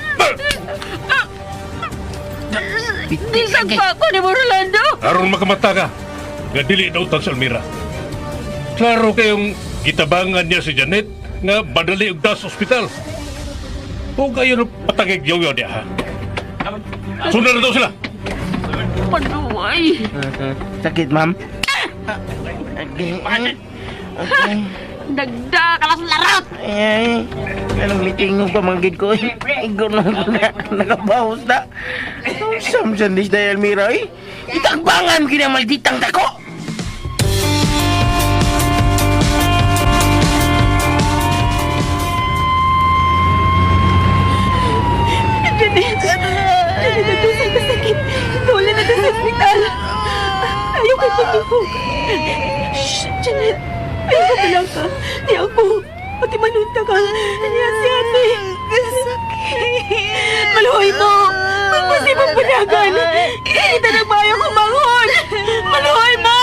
Speaker 4: Di sagpa ako ni mo, Rolando.
Speaker 5: Aron makamata ka. Nga dili daw tan sa Almira. Klaro kayong gitabangan niya si Janet nga badali og das ospital. O kayo patagig yaw-yaw niya ha. Sunod na daw sila.
Speaker 4: Panuway.
Speaker 7: Sakit, ma'am. Okay.
Speaker 4: Nagdakalas larot.
Speaker 7: Ay, anong meeting nung pamangkin ko eh. Igo na nakabahos na. Samson dis na Elmira eh. Itagbangan kina malditang tako.
Speaker 6: Janet! Janet, nagdusay ka sakit! Wala na sa ospital! Ayaw kay pagtubog! Shh! Janet! Ayaw ka lang ka! Di ako! Pati manunta ka! Niya si ate! Sakit! Maluhay mo! Magpasi mong panagan! Hindi kita nagmayo kumanghon! Maluhay mo!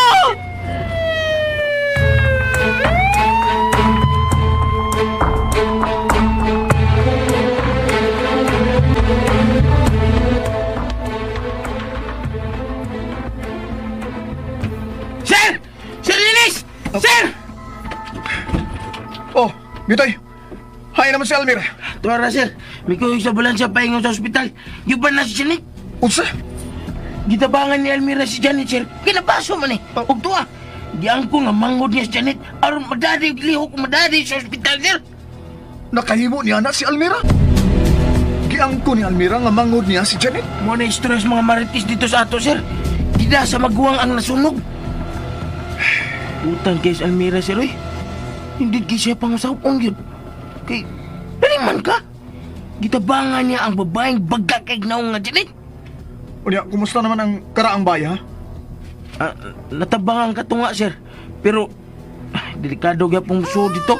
Speaker 7: Sir! Sir Linis! Sir!
Speaker 9: Oh, Bitoy! Hay naman si Almira!
Speaker 7: Tuwara, sir. May kuyo sa ambulansya pahingon sa ospital. Yung ba na si Janet?
Speaker 9: Unsa?
Speaker 7: Gitabangan ni Elmira si Janet, sir. Kinabaso man eh. Huwag tuwa. Diyan ko nga mangod niya si Janet. Aron madadi, lihok madadi sa ospital, sir.
Speaker 9: Nakahimo niya na si Almira? Giangko ni Almira nga mangod niya si Janet?
Speaker 7: Muna stress mga marites dito sa ato, sir. Dida sa maguwang ang nasunog. Utang kay sa Almira, sir, eh. Hindi kay siya pangasawang yun. Kay, man ka? Gitabangan niya ang babaeng bagakig na nga Janet.
Speaker 9: Unya, kumusta naman ang karaang baya, ha?
Speaker 7: Natabangan ka to nga, sir. Pero, delikado gyapon so dito.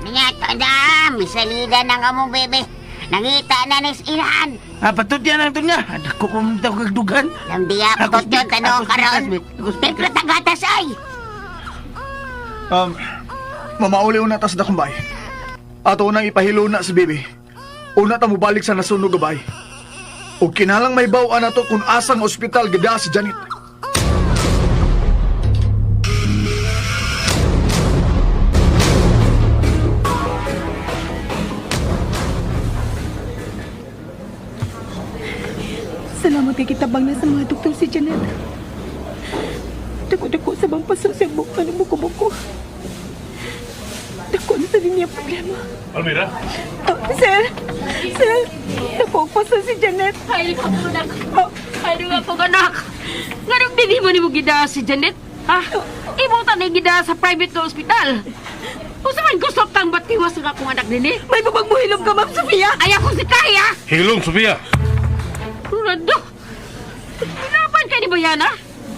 Speaker 8: Nangita na, misalida na nga mo, bebe. Nangita na nis inahan.
Speaker 7: Patot yan ang ito niya. Dako ko mong kagdugan.
Speaker 8: Lamdiya pa to yun, tanong karon. Pero tagatas ay.
Speaker 9: Mamauli una tas da kumbay. Ato nang ipahilo na si Bibi. Una ta mo balik sa nasunog gabay. O kinalang may bawaan na to kung asang ospital gida si Janet.
Speaker 6: Salamat kay kitabang na sa mga doktor si Janet. Dako-dako sa bang paso sa buka ng buko-buko. Dako na sa niya problema.
Speaker 5: Almira?
Speaker 6: Sir! Sir! Napagpaso si Janet.
Speaker 4: Ay, kapunak. Ano nga pong anak? Nga nung dili mo ni mo gida si Janet? Ha? Ibutan na gida sa private na ospital. Kung saan gusto kang batiwas nga akong anak din eh?
Speaker 6: May babang muhilom ka, Ma'am Sofia!
Speaker 4: Ay ako si Kaya!
Speaker 5: Hilom, Sofia!
Speaker 4: Rolando! Pinapan ka ni Bayana?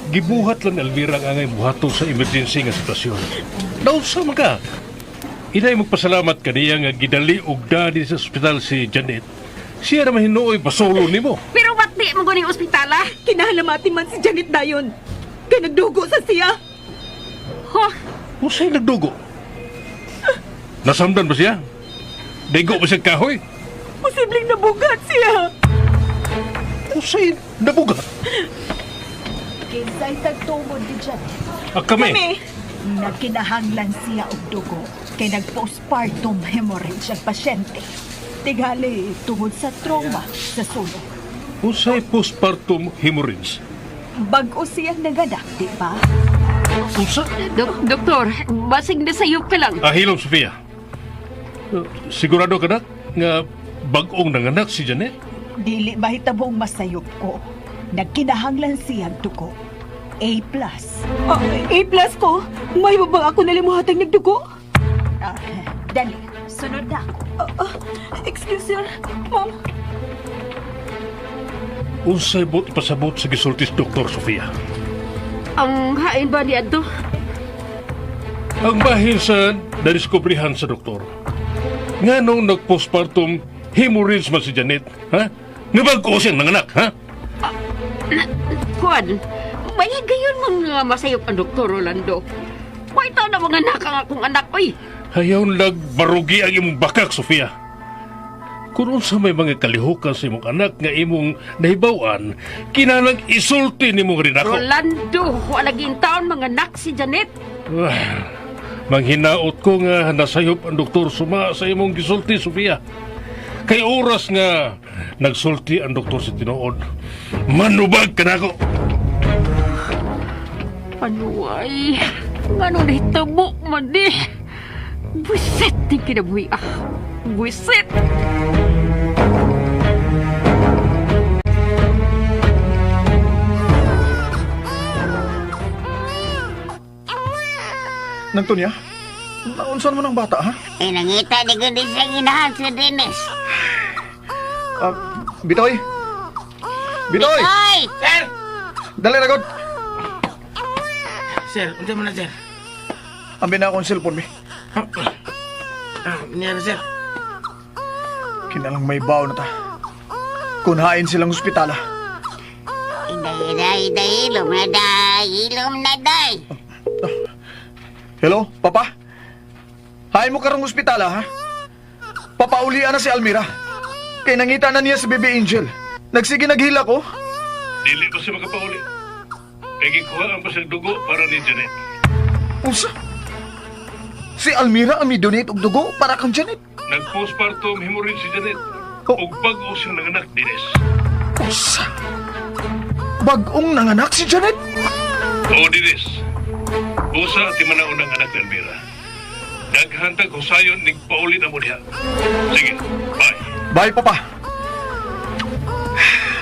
Speaker 5: Gibuhat lang Almira ang angay buhato sa emergency nga sitwasyon. Daw sa mga. Inay magpasalamat kaniya nga gidali og dani sa ospital si Janet. Siya na mahinuoy basolo nimo.
Speaker 4: Pero ba't di mo guning ospitala?
Speaker 6: Kinahalamati man si Janet dayon. Kaya nagdugo sa siya.
Speaker 4: Ha?
Speaker 5: Usay nagdugo. Nasamdan ba siya? Daigo ba siya kahoy?
Speaker 6: Posibleng nabugat siya.
Speaker 5: Usay nabugat.
Speaker 10: Kinsay tagtungod di dyan.
Speaker 5: Kami.
Speaker 10: Nagkinahanglan siya og dugo. Kay nag-postpartum hemorrhage ang pasyente. Tigali tungod sa trauma sa sulong.
Speaker 5: Usay postpartum hemorrhage.
Speaker 10: Bago siya naganak, di ba?
Speaker 5: Usa?
Speaker 4: Doktor, basig na sayop ka lang.
Speaker 5: Hilom, Sofia. Sigurado ka na nga bag-ong nanganak si Janet?
Speaker 10: Dili ba hitabong masayop ko? Nagkinahanglan siya dugo. A+.
Speaker 6: A+ ko? May babang ako nalimuhatang nagdugo?
Speaker 10: Dali, sunod na ako.
Speaker 6: Excuse sir, Ma'am.
Speaker 5: Unsay bot pasabot sa gisultis Dr. Sofia.
Speaker 4: Ang hain ba ni Adto?
Speaker 5: Ang bahin sa nadiskubrihan sa doktor. Nga nung nag-postpartum hemorrhage man si Janet, ha? Nabag-o siyang nanganak, ha?
Speaker 4: Kuan, may gayon mga masayop ang Doktor Rolando. May tao na mga anak ang akong anak, oy.
Speaker 5: Hayaw nagbarugi ang imong bakak, Sofia. Kung unsa may mga kalihukan sa imong anak nga imong nahibawan, kinahanglan isulti nimo rin ako.
Speaker 4: Rolando, wala laging taon mga anak si Janet.
Speaker 5: Manghinaot ko nga nasayop ang doktor suma sa imong gisulti, Sofia. Kay oras nga nagsulti ang doktor sa tinuod. Manubag ka na ako.
Speaker 4: Ano ay? Ano nahitabo man di? Buisit din kinabuhi ah. Buisit!
Speaker 9: Nagtunya? Naunsan mo ng bata, ha?
Speaker 8: Nangita ni ganda sa inahan si Dennis.
Speaker 9: Bitoy! Bitoy!
Speaker 8: Ay!
Speaker 7: Sir!
Speaker 9: Dali ragod!
Speaker 7: Sir, unta mo na, sir.
Speaker 9: Ambil na akong cellphone, mi.
Speaker 7: Nangyari, sir.
Speaker 9: Kinalang may baw na ta. Kunhain silang ospitala.
Speaker 8: Ilom na day.
Speaker 9: Hello, Papa? Hain mo karong ospitala, ha? Papaulian na si Almira. Kay nangita na niya si Baby Angel. Nagsige naghila ko.
Speaker 5: Dili ko siya makapauli. Kaya gikuha ang pasang dugo para ni Janet.
Speaker 9: Usa? Si Almira ang midonate og dugo para kang Janet.
Speaker 5: Nag-postpartum hemorrhage si Janet.
Speaker 9: Oh.
Speaker 5: O bago siyang nanganak, Dines.
Speaker 9: Usa? Bagong nanganak si Janet?
Speaker 5: Oo, Dines. Busa at imanaon ng anak ni Almira. Naghantag husayon ning pauli na mo diha. Sige, bye.
Speaker 9: Bye, Papa.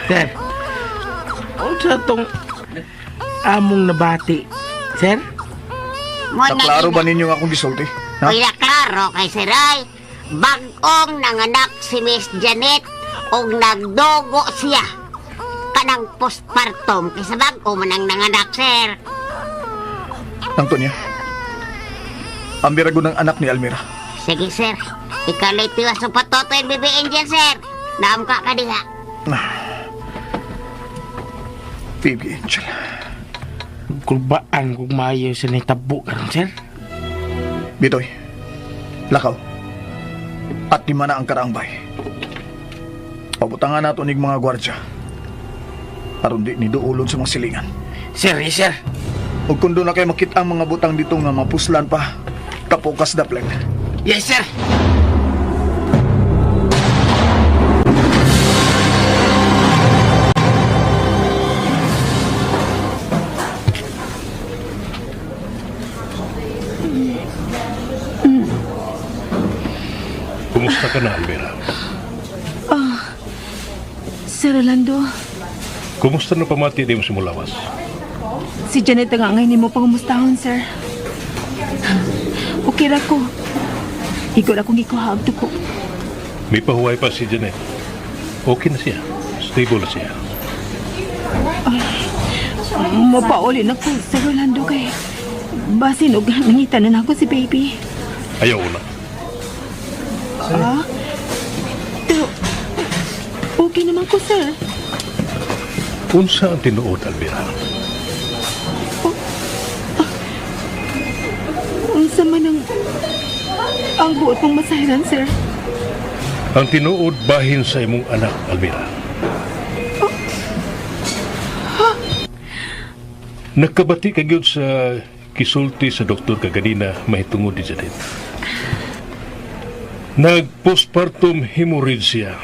Speaker 7: Sir, unsa tong among nabati, sir?
Speaker 9: Naklaro ba ninyo nga akong gisulti? Ha?
Speaker 8: Kuya klaro kay Siray. Bagong nanganak si Miss Janet og nagdugo siya. kanang postpartum kaysa bago man ang nanganak, sir.
Speaker 9: Antonia, ang birago ng anak ni Almira.
Speaker 8: Sige, sir. Ikalay tiwas sa patotoy, Baby Angel, sir. Naam ka diha.
Speaker 9: Baby Angel.
Speaker 7: Kulbaan kung maayo sa nitabo karon, sir.
Speaker 9: Bitoy, lakaw. At lima na ang karaang bay. Pabutangan nato nig mga gwardya. Aron di ni duulon sa mga silingan.
Speaker 7: Sir, yes, sir.
Speaker 9: Ug kung doon na kayo makita ang mga butang dito nga mapuslan pa, kapukas daplen.
Speaker 7: Yes, sir.
Speaker 5: Kumusta ka na, Almira?
Speaker 6: Sir Orlando,
Speaker 5: Kumusta na pamati di mo si Mulawas?
Speaker 6: si Janet ang angay ni mo pangumustahon, sir. Okay ra ko. Igor akong ikuhaag to ko.
Speaker 5: May pahuway pa si Janet. Okay na siya. Stable na siya.
Speaker 6: Mapauli na ko, Sir Orlando, kay basin og nangita na ako si baby.
Speaker 5: Ayaw na.
Speaker 6: Pero, okay naman ko, sir.
Speaker 5: Unsa ang tinuod, Almira?
Speaker 6: Unsa man ang buot mong masahiran, sir.
Speaker 5: Ang tinuod bahin sa imong anak, Almira. Nagkabati ka gyud sa kisulti sa doktor kaganina mahitungod di Janet. Nag-postpartum hemorrhage siya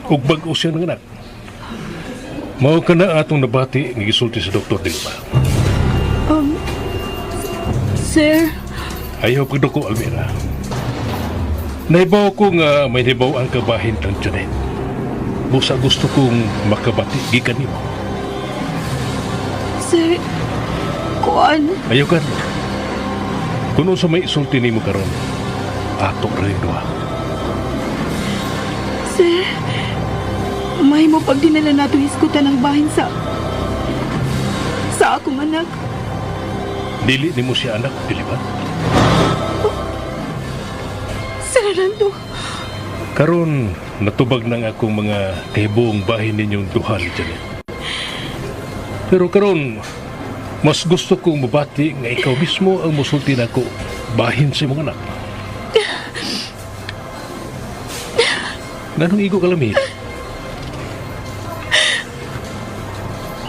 Speaker 5: ug bag-o siya ng anak. Mao ka na atong nabati nga gisulti sa doktor di ba?
Speaker 6: Sir,
Speaker 5: Ayaw pagduko, Almira. Naibaw ko nga may nibaw ang kabahin kang Janet. Busa gusto kong makabati gikan nimo.
Speaker 6: sir, kuan.
Speaker 5: Ayaw ka. Kung sa may isulti nimo karon, ato rin doa.
Speaker 6: Sir, may mo pag dinala nato hiskutan ng bahin sa akong anak.
Speaker 5: Dili nimo siya anak, dili ba?
Speaker 6: Sir Orlando,
Speaker 5: Karon natubag nang akong mga kahibong bahin ninyong duha ni Janet. Pero karon mas gusto kong mabati nga ikaw mismo ang musulti nako bahin sa imong anak. Nganong igo kalamit?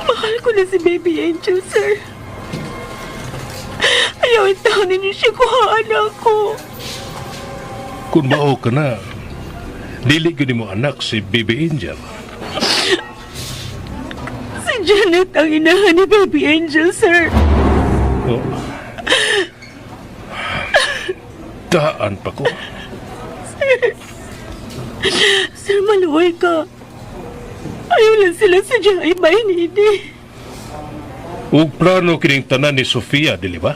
Speaker 6: mahal ko na si Baby Angel, sir. Ayaw itaw ninyo siya kuhaan ako.
Speaker 5: Kung mao ka na, dili gini mo anak si Baby Angel.
Speaker 6: Si Janet ang inahan ni Baby Angel, sir.
Speaker 5: Oh. Daan pa ko.
Speaker 6: Sir, maluway ka. Ayaw lang sila sa Jai Maynidi.
Speaker 5: Ug plano kining tanan ni Sofia, dili ba?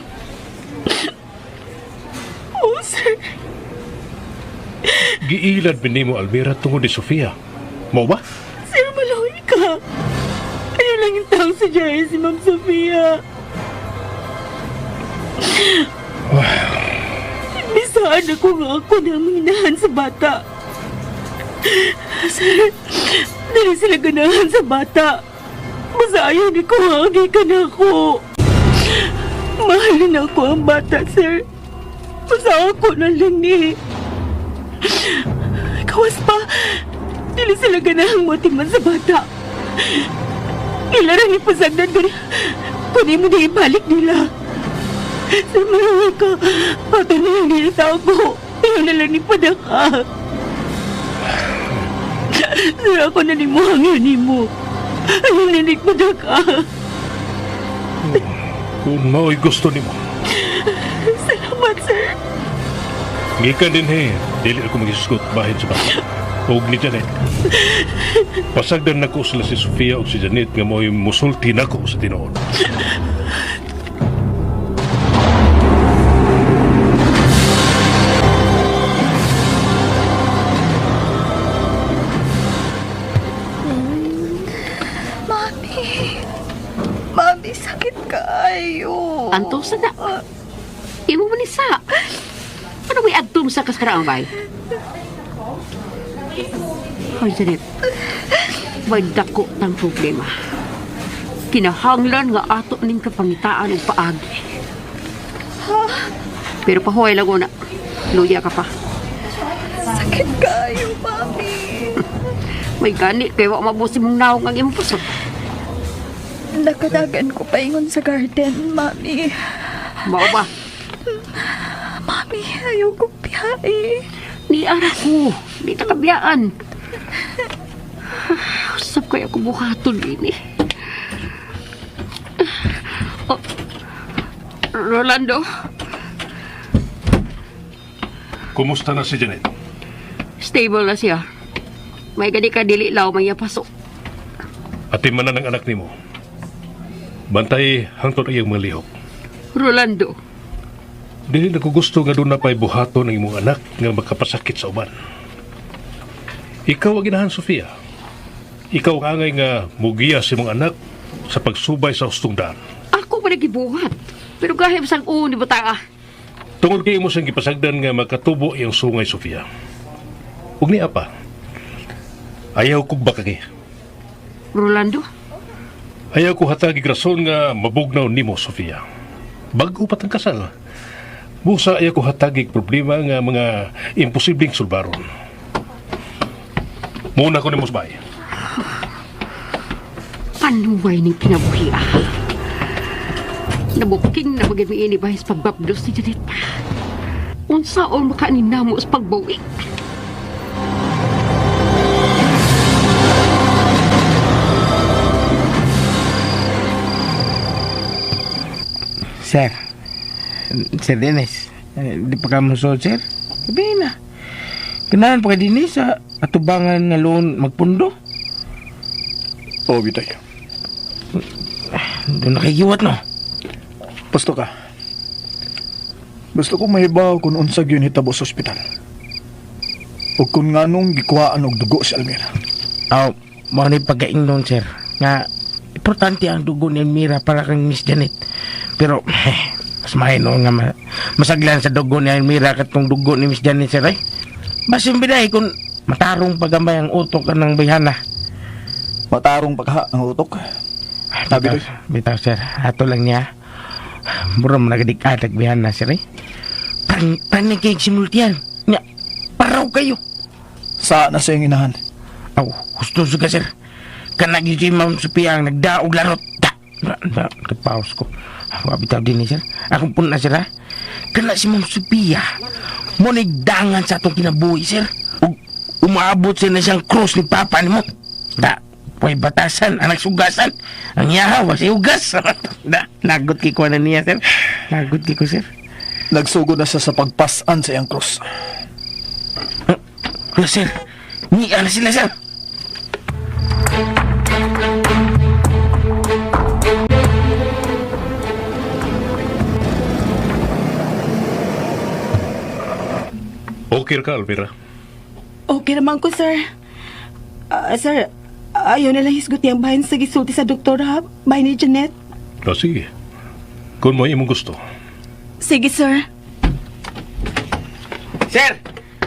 Speaker 6: Oo, sir.
Speaker 5: Giilad binimo Almira tungod ni Sofia. Mao ba?
Speaker 6: Sir, maluway ka. Ayaw lang yung tao sa Jai si Ma'am Sofia. Bisaan ako nga ako na manginahan sa bata. Sir, dali sila ganahan sa bata. Masayaw ni ko hagi ka na ako. Mahalin ako ang bata, sir. Masa ako na lang ni. Kawas pa, dili sila ganahang motiman sa bata. Ilarang ipasagdan ko kunin mo na ibalik nila. Sir, maluwa ka. Pato na lang nila tao ko. Ayaw na lang ni padaka. Sir, ako na ni mo hangin ni mo. Ayaw na ni padaka.
Speaker 5: Kung mao'y gusto nimo.
Speaker 6: Salamat, sir.
Speaker 5: Gikan din he, dili ako magisuskot bahin sa bata. Huwag ni Janet. Pasagdan na ko sila si Sofia o si Janet nga mo'y musulti na ko sa tinood.
Speaker 6: Mami, sakit kayo.
Speaker 4: Antos na. Imo man isa. Ano may agtum sa kaskaraang bay? Ay, Janet. May dako ng problema. Kinahanglan nga ato ning kapangitaan og paagi. Pero pahuay lang una. Luya ka pa.
Speaker 6: Sakit kayo, Mami.
Speaker 4: May gani kay wa mabusi mong naong ang imong puso.
Speaker 6: Nakadagan ko paingon sa garden, Mami.
Speaker 4: Mao ba?
Speaker 6: Mami, ayaw ko biyahe.
Speaker 4: Ni ara ko. Di ta kabiyaan. Usap kaya ko buhaton din eh. Oh, Rolando,
Speaker 5: Kumusta na si Janet?
Speaker 4: stable na siya. May gani ka dili law may pasok.
Speaker 5: Atin man na ng anak nimo. Bantay hangtod iyang malihok.
Speaker 4: Rolando,
Speaker 5: Dili na ko gusto nga doon na pa'y buhato ng imong anak nga magkapasakit sa uban. Ikaw ang ginahan, Sofia. Ikaw ang angay nga mugiya sa imong anak sa pagsubay sa hustong daan.
Speaker 4: ako pa nagibuhat. Pero gahim sang ni bata.
Speaker 5: Tungod kay imo sang gipasagdan nga magkatubo iyang sungay, Sofia. Ug niya pa. Ayaw kog bakagi.
Speaker 4: Rolando,
Speaker 5: Ayaw ko hatagig rason nga mabugnaw nimo, Sofia. Bago pat ang kasal. Busa ayaw ko hatagig problema nga mga imposibleng sulbaron. Muna ko ni Musbay.
Speaker 4: panuway ning kinabuhi Nabuking na maging ini bahis pagbabdos ni Janet pa. Unsaon makanin namo sa pagbawi.
Speaker 7: Sir. Sir Dennis. Di pa ka musod, sir? Sabihin na. Ganahan pa ka din sa atubangan nga loon magpundo.
Speaker 9: Oo, bitay.
Speaker 7: Doon nakikiwat, no?
Speaker 9: Pasto ka. Gusto ko mahibaw kung unsag yun hitabo sa ospital. O kung nga nung gikuhaan og dugo si Almira.
Speaker 7: Oh, mo ni pagkaingnon, sir. Nga, importante ang dugo ni Elmira para kang Miss Janet. Pero, mas mahino nga masaglan sa dugo ni Elmira katong dugo ni Miss Janet, sir, eh. Basin biday kung matarong pagambay ang utok ka ng bayhana.
Speaker 9: Matarong pagha ang utok. Sabi ko.
Speaker 7: Bitaw, sir. Ato lang niya. Mura mo nagadikat bayhana, sir, eh. Panig kayo simultian. Nga, paraw kayo.
Speaker 9: Saan na siyang inahan?
Speaker 7: Aw, gusto ka, sir. Kanag yung si Ma'am Sophia ang nagdaog larot. Kapaos ko. Wabitaw din sir. Akong pun na, sir, ha? Kana si Ma'am Sophia mo nagdangan sa atong kinabuhi, sir. Umaabot siya na siyang cross ni Papa ni mo. Puway batasan, ang nagsugasan. Ang yahaw, si ugas. Lagot kiko na niya, sir. Lagot kiko, sir.
Speaker 9: Nagsugod na siya sa pagpasan sa iyang krus.
Speaker 7: Sir, niya na sila, sir.
Speaker 5: Okay ka, Almira.
Speaker 6: Okay naman ko, sir. Sir, ayaw na lang hisgot niyang bahin sa gisulti sa doktor, ha? Bahin ni Janet.
Speaker 5: Sige. Kung mo imong gusto.
Speaker 6: Sige, sir.
Speaker 7: Sir,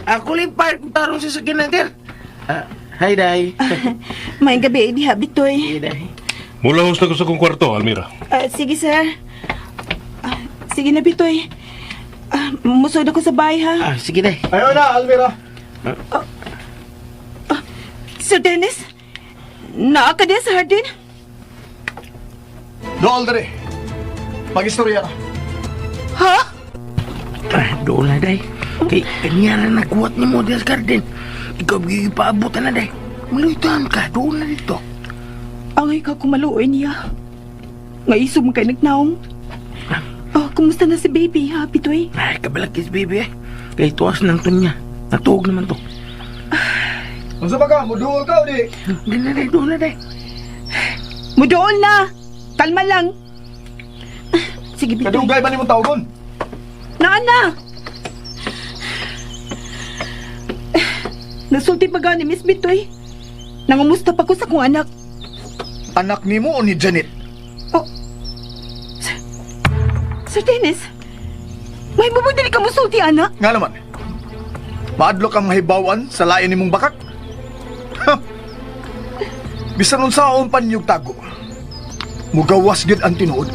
Speaker 7: ako lang park kung tarong sa sakinan, sir. Hi, Day.
Speaker 6: May gabi, di habitoy.
Speaker 7: Hi, Day.
Speaker 5: Mula hos na ko sa kong kwarto, Almira.
Speaker 6: Sige, sir. Sige na, Bitoy. Musod ako sa bahay, ha?
Speaker 7: Sige, Day.
Speaker 9: Ayaw na, Almira.
Speaker 6: Sir Dennis, naa ka din sa hardin?
Speaker 9: Dool dere. Mag-istorya na.
Speaker 6: Ha?
Speaker 7: Doon na, Day. Kay kanya na nakuhat ni Model Garden. Ikaw paabutan na, Day. Malutan ka, doon na dito.
Speaker 6: Angay ka kumaluoy niya. Nga iso mo kay nagnaong. Kumusta na si baby, ha, Bitoy?
Speaker 7: Ay, kabalakis, baby, eh. Kay tuwas ng to niya. Natuog naman to.
Speaker 9: Masa ba ka? Muduol ka, di?
Speaker 7: Doon na, Day.
Speaker 6: Mudoon na! Kalma lang. Sige, Bitoy.
Speaker 9: Kadugay ba ni mong tawgon?
Speaker 6: Naana! Nasulti pa ni Miss Bitoy. Nangumusta pa ko sa kong anak.
Speaker 9: Anak ni mo o ni Janet?
Speaker 6: Sir Dennis, may mabagdali ka mo sulti, anak.
Speaker 9: Nga naman, maadlo kang mahibawan sa layan ni mong bakak. Ha! Bisan nun sa panyog tago, mugawas gid ang tinuod.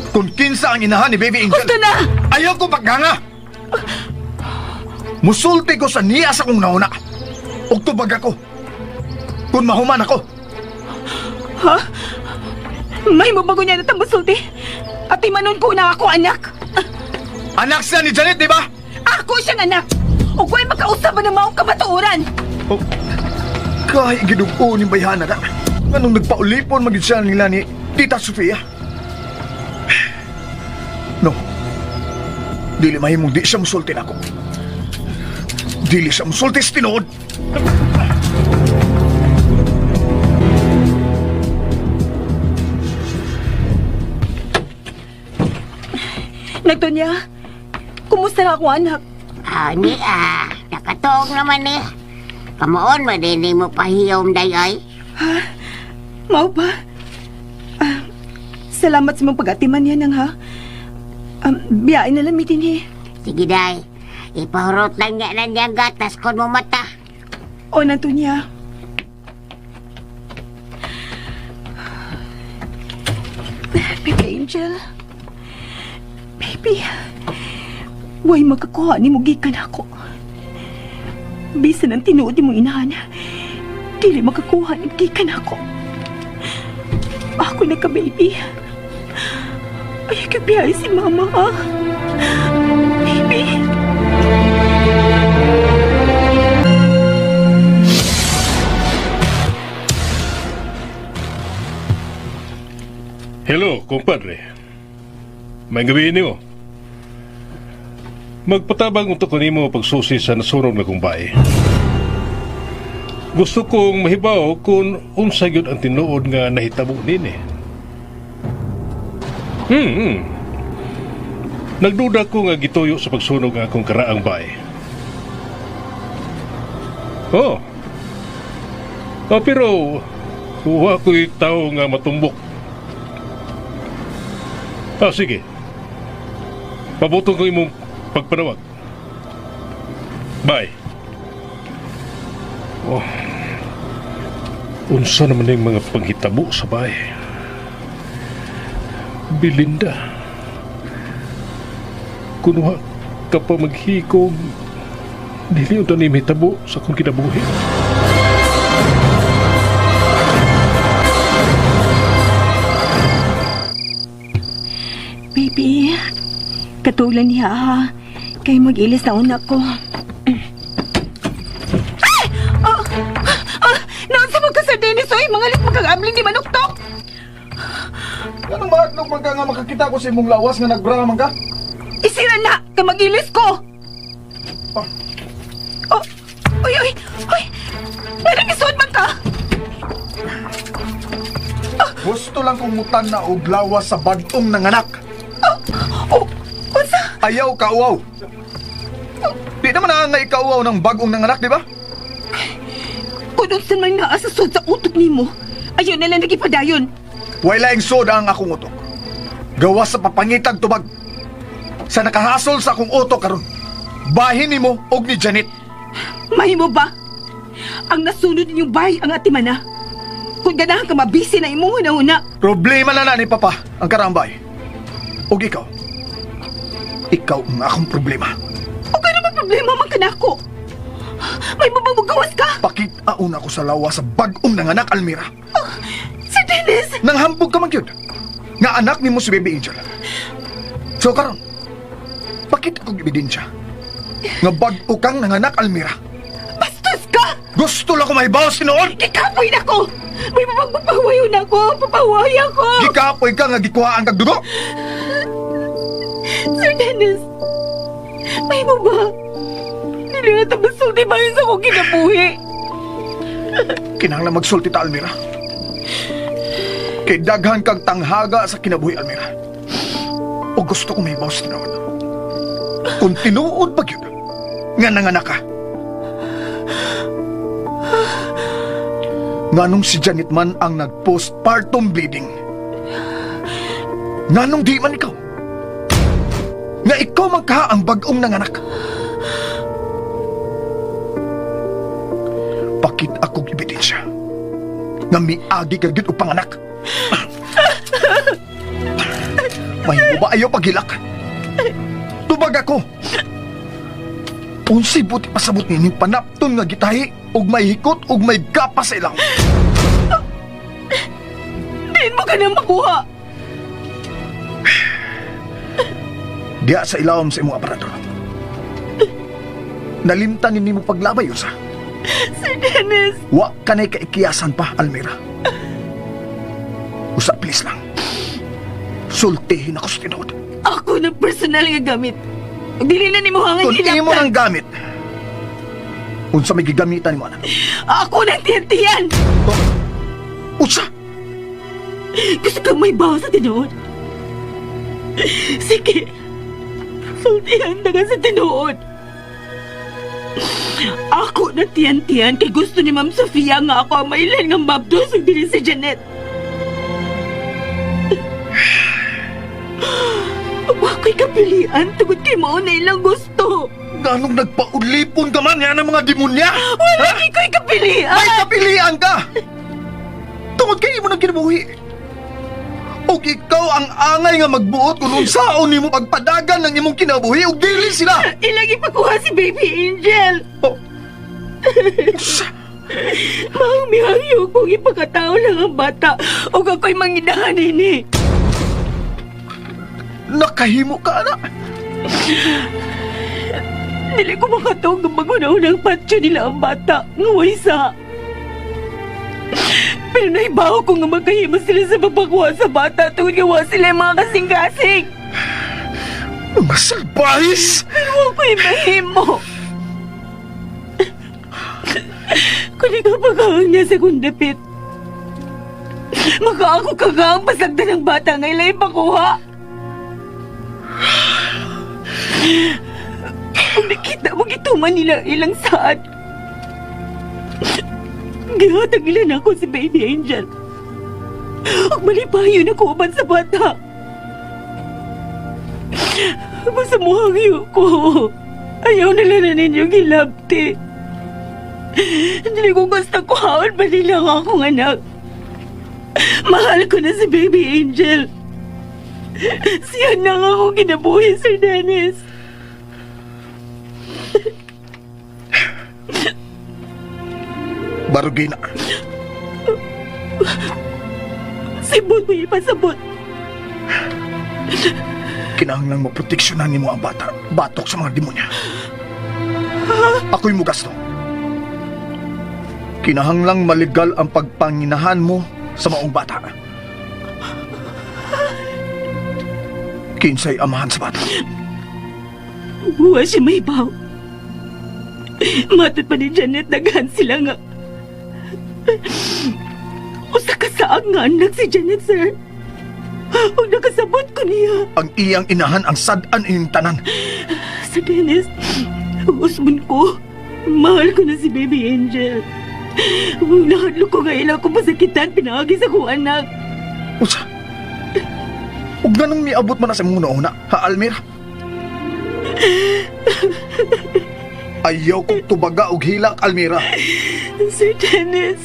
Speaker 9: Kung kinsa ang inahan ni Baby Angel,
Speaker 6: Gusto na!
Speaker 9: ayaw ko pagganga. Musulti ko sa niya sa kong nauna. Ug tubag ako. Kung mahuman ako,
Speaker 6: Ha? May mabago niya na tambasulti. At imanon ko na ako, anak.
Speaker 9: anak siya ni Janet, di ba?
Speaker 6: Ako siyang anak. O ko'y makausap ng maong kamatuoran.
Speaker 9: Oh, kahit gidugo ni bayhana na. Anong nagpaulipon magid siya nila ni Tita Sofia? No. Dili mahimong di siya musulti na ako. Dili siya musulti sa tinuod.
Speaker 6: Nagtonya, kumusta na ako, anak?
Speaker 8: Ni nakatuog naman eh. Kamoon, madini mo pahiyom dayay.
Speaker 6: Mao ba? Salamat sa mong pag-atiman yan, ha? Biyain na lamitin, eh.
Speaker 8: Sige day, ipahurot lang niya na niyang gatas kon mo mata.
Speaker 6: O, Nagtonya. Baby Angel. Baby. Way makakuha ni mo gikan ako. Bisan ang tinuod ni mong inahan, dili makakuha ni gikan ako. Ako na ka, baby. Ay, kabiyahe si mama, ha? Baby.
Speaker 5: Hello, kumpadre. May gabi niyo. Magpatabang unto ko nimo pagsusi sa nasunog na kumbay. Gusto kong mahibaw kung unsa gyud ang tinuod nga nahitabo nini. Nagduda ko nga gituyo sa pagsunog nga akong karaang bay. Oh. Pero wa ko'y tao nga matumbok. Sige. Pabutong ko imong pagpanawag. Bye. Oh. Unsa naman yung mga panghitabo sa bahay? Belinda. Kunuha ka pa maghikog. Dili unta ni mahitabo sa akong kinabuhi.
Speaker 6: Baby, katulan niya, ha? Kay mag-ilis na una ko. Ay! Naon sa mga Sir Dennis, oy! Mga lit magkagabling di manuktok!
Speaker 9: Anong maatlog man ka nga makakita ko sa imong lawas nga nagbraman ka?
Speaker 6: Isira na! Kay mag-ilis ko! Oh! Uy! Narisod man ka!
Speaker 9: Gusto lang kong mutan na og lawas sa bagong nanganak.
Speaker 6: Unsa?
Speaker 9: Ayaw kauaw. Di naman nga ikauaw ng bagong nanganak, di ba?
Speaker 6: Kung unsan man nga asasod sa utok nimo, ayaw na lang nagipadayon.
Speaker 9: Wala ang soda ang akong utok. Gawas sa papangitag tubag. Sa nakahasol sa akong utok karon. Bahin nimo og ni Janet.
Speaker 6: Mahimo ba? Ang nasunod ninyong bahay ang atimana. Kung ganahan ka mabisi na imong una-una.
Speaker 9: Problema na ni Papa ang karambay. Og ikaw. Ikaw ang akong problema.
Speaker 6: O ka naman problema man ka na ako. May mababugawas ka.
Speaker 9: Pakit-aon ako sa lawas sa bagong nanganak, Almira.
Speaker 6: Sir Dennis!
Speaker 9: Nanghambog ka man yun. Nga anak ni mo si Baby Angel. So karon, pakit akong ebidensya. Nga bago kang nanganak, Almira.
Speaker 6: Bastos ka!
Speaker 9: Gusto lang ko mahibaw sinoon!
Speaker 6: Ikapoy na ko! May mapagpapawayo na ako! Papawayo ako!
Speaker 9: Gikapoy ka nga gikuhaan kag dugo!
Speaker 6: Sir Dennis! May mo ba? Hindi na tabasulti ba yun sa akong kinabuhi?
Speaker 9: Kinahanglan magsulti ta, Almira. Kay daghan kag tanghaga sa kinabuhi, Almira. O gusto ko mahibaw sinoon. Kung tinuod pa yun, nga nanganak ka. Nganong si Janet man ang nag-postpartum bleeding? Nganong di man ikaw? nga ikaw man ka ang bagong nanganak. Pakit akong ebidensya nga miagi ka gid og panganak. Mahimo ba ayaw paghilak? Tubag ako. Unsi buti pasabot nining panapton nga gitahi og may hikot og may gapas sa ilang.
Speaker 6: Diin mo ka nang makuha.
Speaker 9: Diya sa ilawom sa imong aparador. Nalimtan ni mo paglabay usa.
Speaker 6: Sir Dennis.
Speaker 9: Wa ka na'y kaikiyasan pa, Almira. Usa, please lang. Sultihin ako sa tinuod.
Speaker 6: Ako na personal nga gamit. Dili na ni mo hangan
Speaker 9: Kung imo ng gamit, unsa may gigamitan ni mo, anak?
Speaker 6: Ako na tiyan-tiyan.
Speaker 9: Usa!
Speaker 6: Gusto kang may bawa sa tinuod. Sige. Sultihan na ka sa tinuod. Ako na tiyan-tiyan kay gusto ni Ma'am Sofia nga ako ang mailan nga mabdos ang dili si Janet. Wako'y kapilian tungod kay mao na ilang gusto.
Speaker 9: Ganong nagpaulipon ka man yan ang mga demonya?
Speaker 6: Wala ko'y kapilian.
Speaker 9: May kapilian ka! Tungod kayo mo nang kinabuhi. O ikaw ang angay nga magbuot kung unsaon ni mo pagpadagan ng imong kinabuhi o dili sila!
Speaker 6: Ilang ipakuha si Baby Angel.
Speaker 9: Oh.
Speaker 6: Mahangyo kong ipagkatao lang ang bata o ako'y mangidahan ini.
Speaker 9: Nakahimo ka, anak!
Speaker 6: Dili ko makatawag ng magunahon patyo nila ang bata. Ngawaysa. Pero naibaho ko nga magkahimo sila sa papakuha sa bata tungod nga wa sila yung mga kasing-kasing.
Speaker 9: Mga salbahis!
Speaker 6: Pero ako'y mahimo. Kung ikaw pagkahang niya sa kundapit, maka ako kagaang pasagda ng bata nga ilay pakuha. Kung nakita mo gituman nila ilang saad, gihatag nila na ako si Baby Angel. Ang malipayo na kuban sa bata. Basta muhangyo ko. Ayaw nila na ninyong hilabti. Hindi ko gusto kuhaon pa nila ang akong anak. Mahal ko na si Baby Angel. Siya na nga ako kinabuhi, Sir Dennis.
Speaker 9: Barugina.
Speaker 6: Sibot mo ipasabot.
Speaker 9: Kinahanglang maproteksyonan ni mo ang bata. Batok sa mga demonya. Ako'y mo gasto. Kinahanglang maligal ang pagpanginahan mo sa maong bata. Kinsay amahan sa bata.
Speaker 6: Huwa siya may baw. Matot pa ni Janet, naghan sila nga. Usa ka saag nga anak si Janet, sir. Huwag nakasabot ko niya.
Speaker 9: Ang iyang inahan ang sad-an inyong tanan.
Speaker 6: Sir Dennis, usman ko. Mahal ko na si Baby Angel. Huwag nakadlo ko nga ilang kung masakitan pinagi sa kong anak.
Speaker 9: Usa? Huwag ganong miabot man na sa muna una, ha, Almira? Ayaw kong tubaga og hilak, Almira.
Speaker 6: Sir Dennis,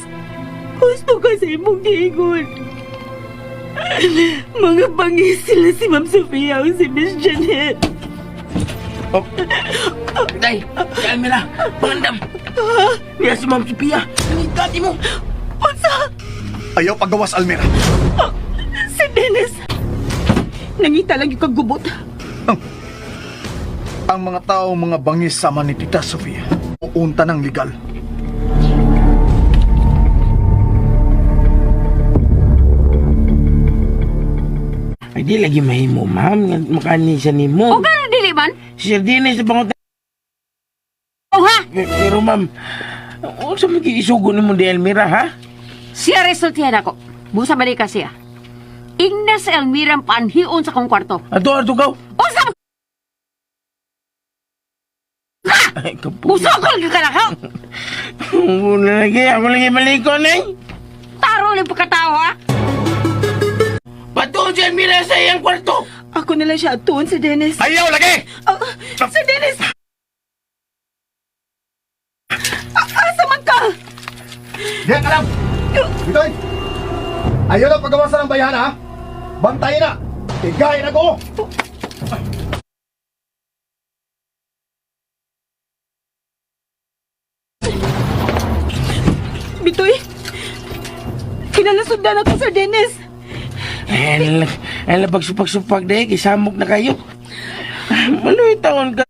Speaker 6: gusto ka sa imong giingon. Mga bangis sila si Ma'am Sofia o si Miss Janet.
Speaker 7: Oh. Day, si Almira, pangandam. Mira si Ma'am Sophia. Nangitati mo.
Speaker 6: Unsa?
Speaker 9: Ayaw pagawas, Almira.
Speaker 6: Sir Dennis, nangita lang yung kagubot.
Speaker 9: Ang mga tao, mga bangis sama ni Tita Sofia. Uunta ng legal.
Speaker 7: Ay, di lagi mahimo, ma'am. Nga makani siya ni mo.
Speaker 4: O gano'n dili man?
Speaker 7: Si Sir Dennis sa pangutan.
Speaker 4: O ha?
Speaker 7: Pero, ma'am, o sa mag-iisugo ni mo di Almira, ha?
Speaker 4: Siya resultihan ako. Busa ba ka siya? Ingna sa Elmira ang panhion sa kong kwarto.
Speaker 7: Ato ka.
Speaker 4: O sa...
Speaker 7: Ay, kapo.
Speaker 4: Busokol ka na ka!
Speaker 7: Wala lagi. Ako lagi malikon, eh.
Speaker 4: Taro lang pagkatao ha?
Speaker 7: Patuon si Almira sa iyang kwarto.
Speaker 6: Ako ako na lang siya atuon, Sir Dennis.
Speaker 9: Ayaw lagi!
Speaker 6: Sir Dennis! Asa man ka?
Speaker 9: Diyan ka lang! Bitoy! Ayaw lang paggawasan ng bayan, ha? Bantayin na! Tigayin ako!
Speaker 6: Bitoy, kinalasundan ako, Sir Dennis.
Speaker 7: Ay, pagsupag-supag de, kisamok na kayo. Manoy taon ka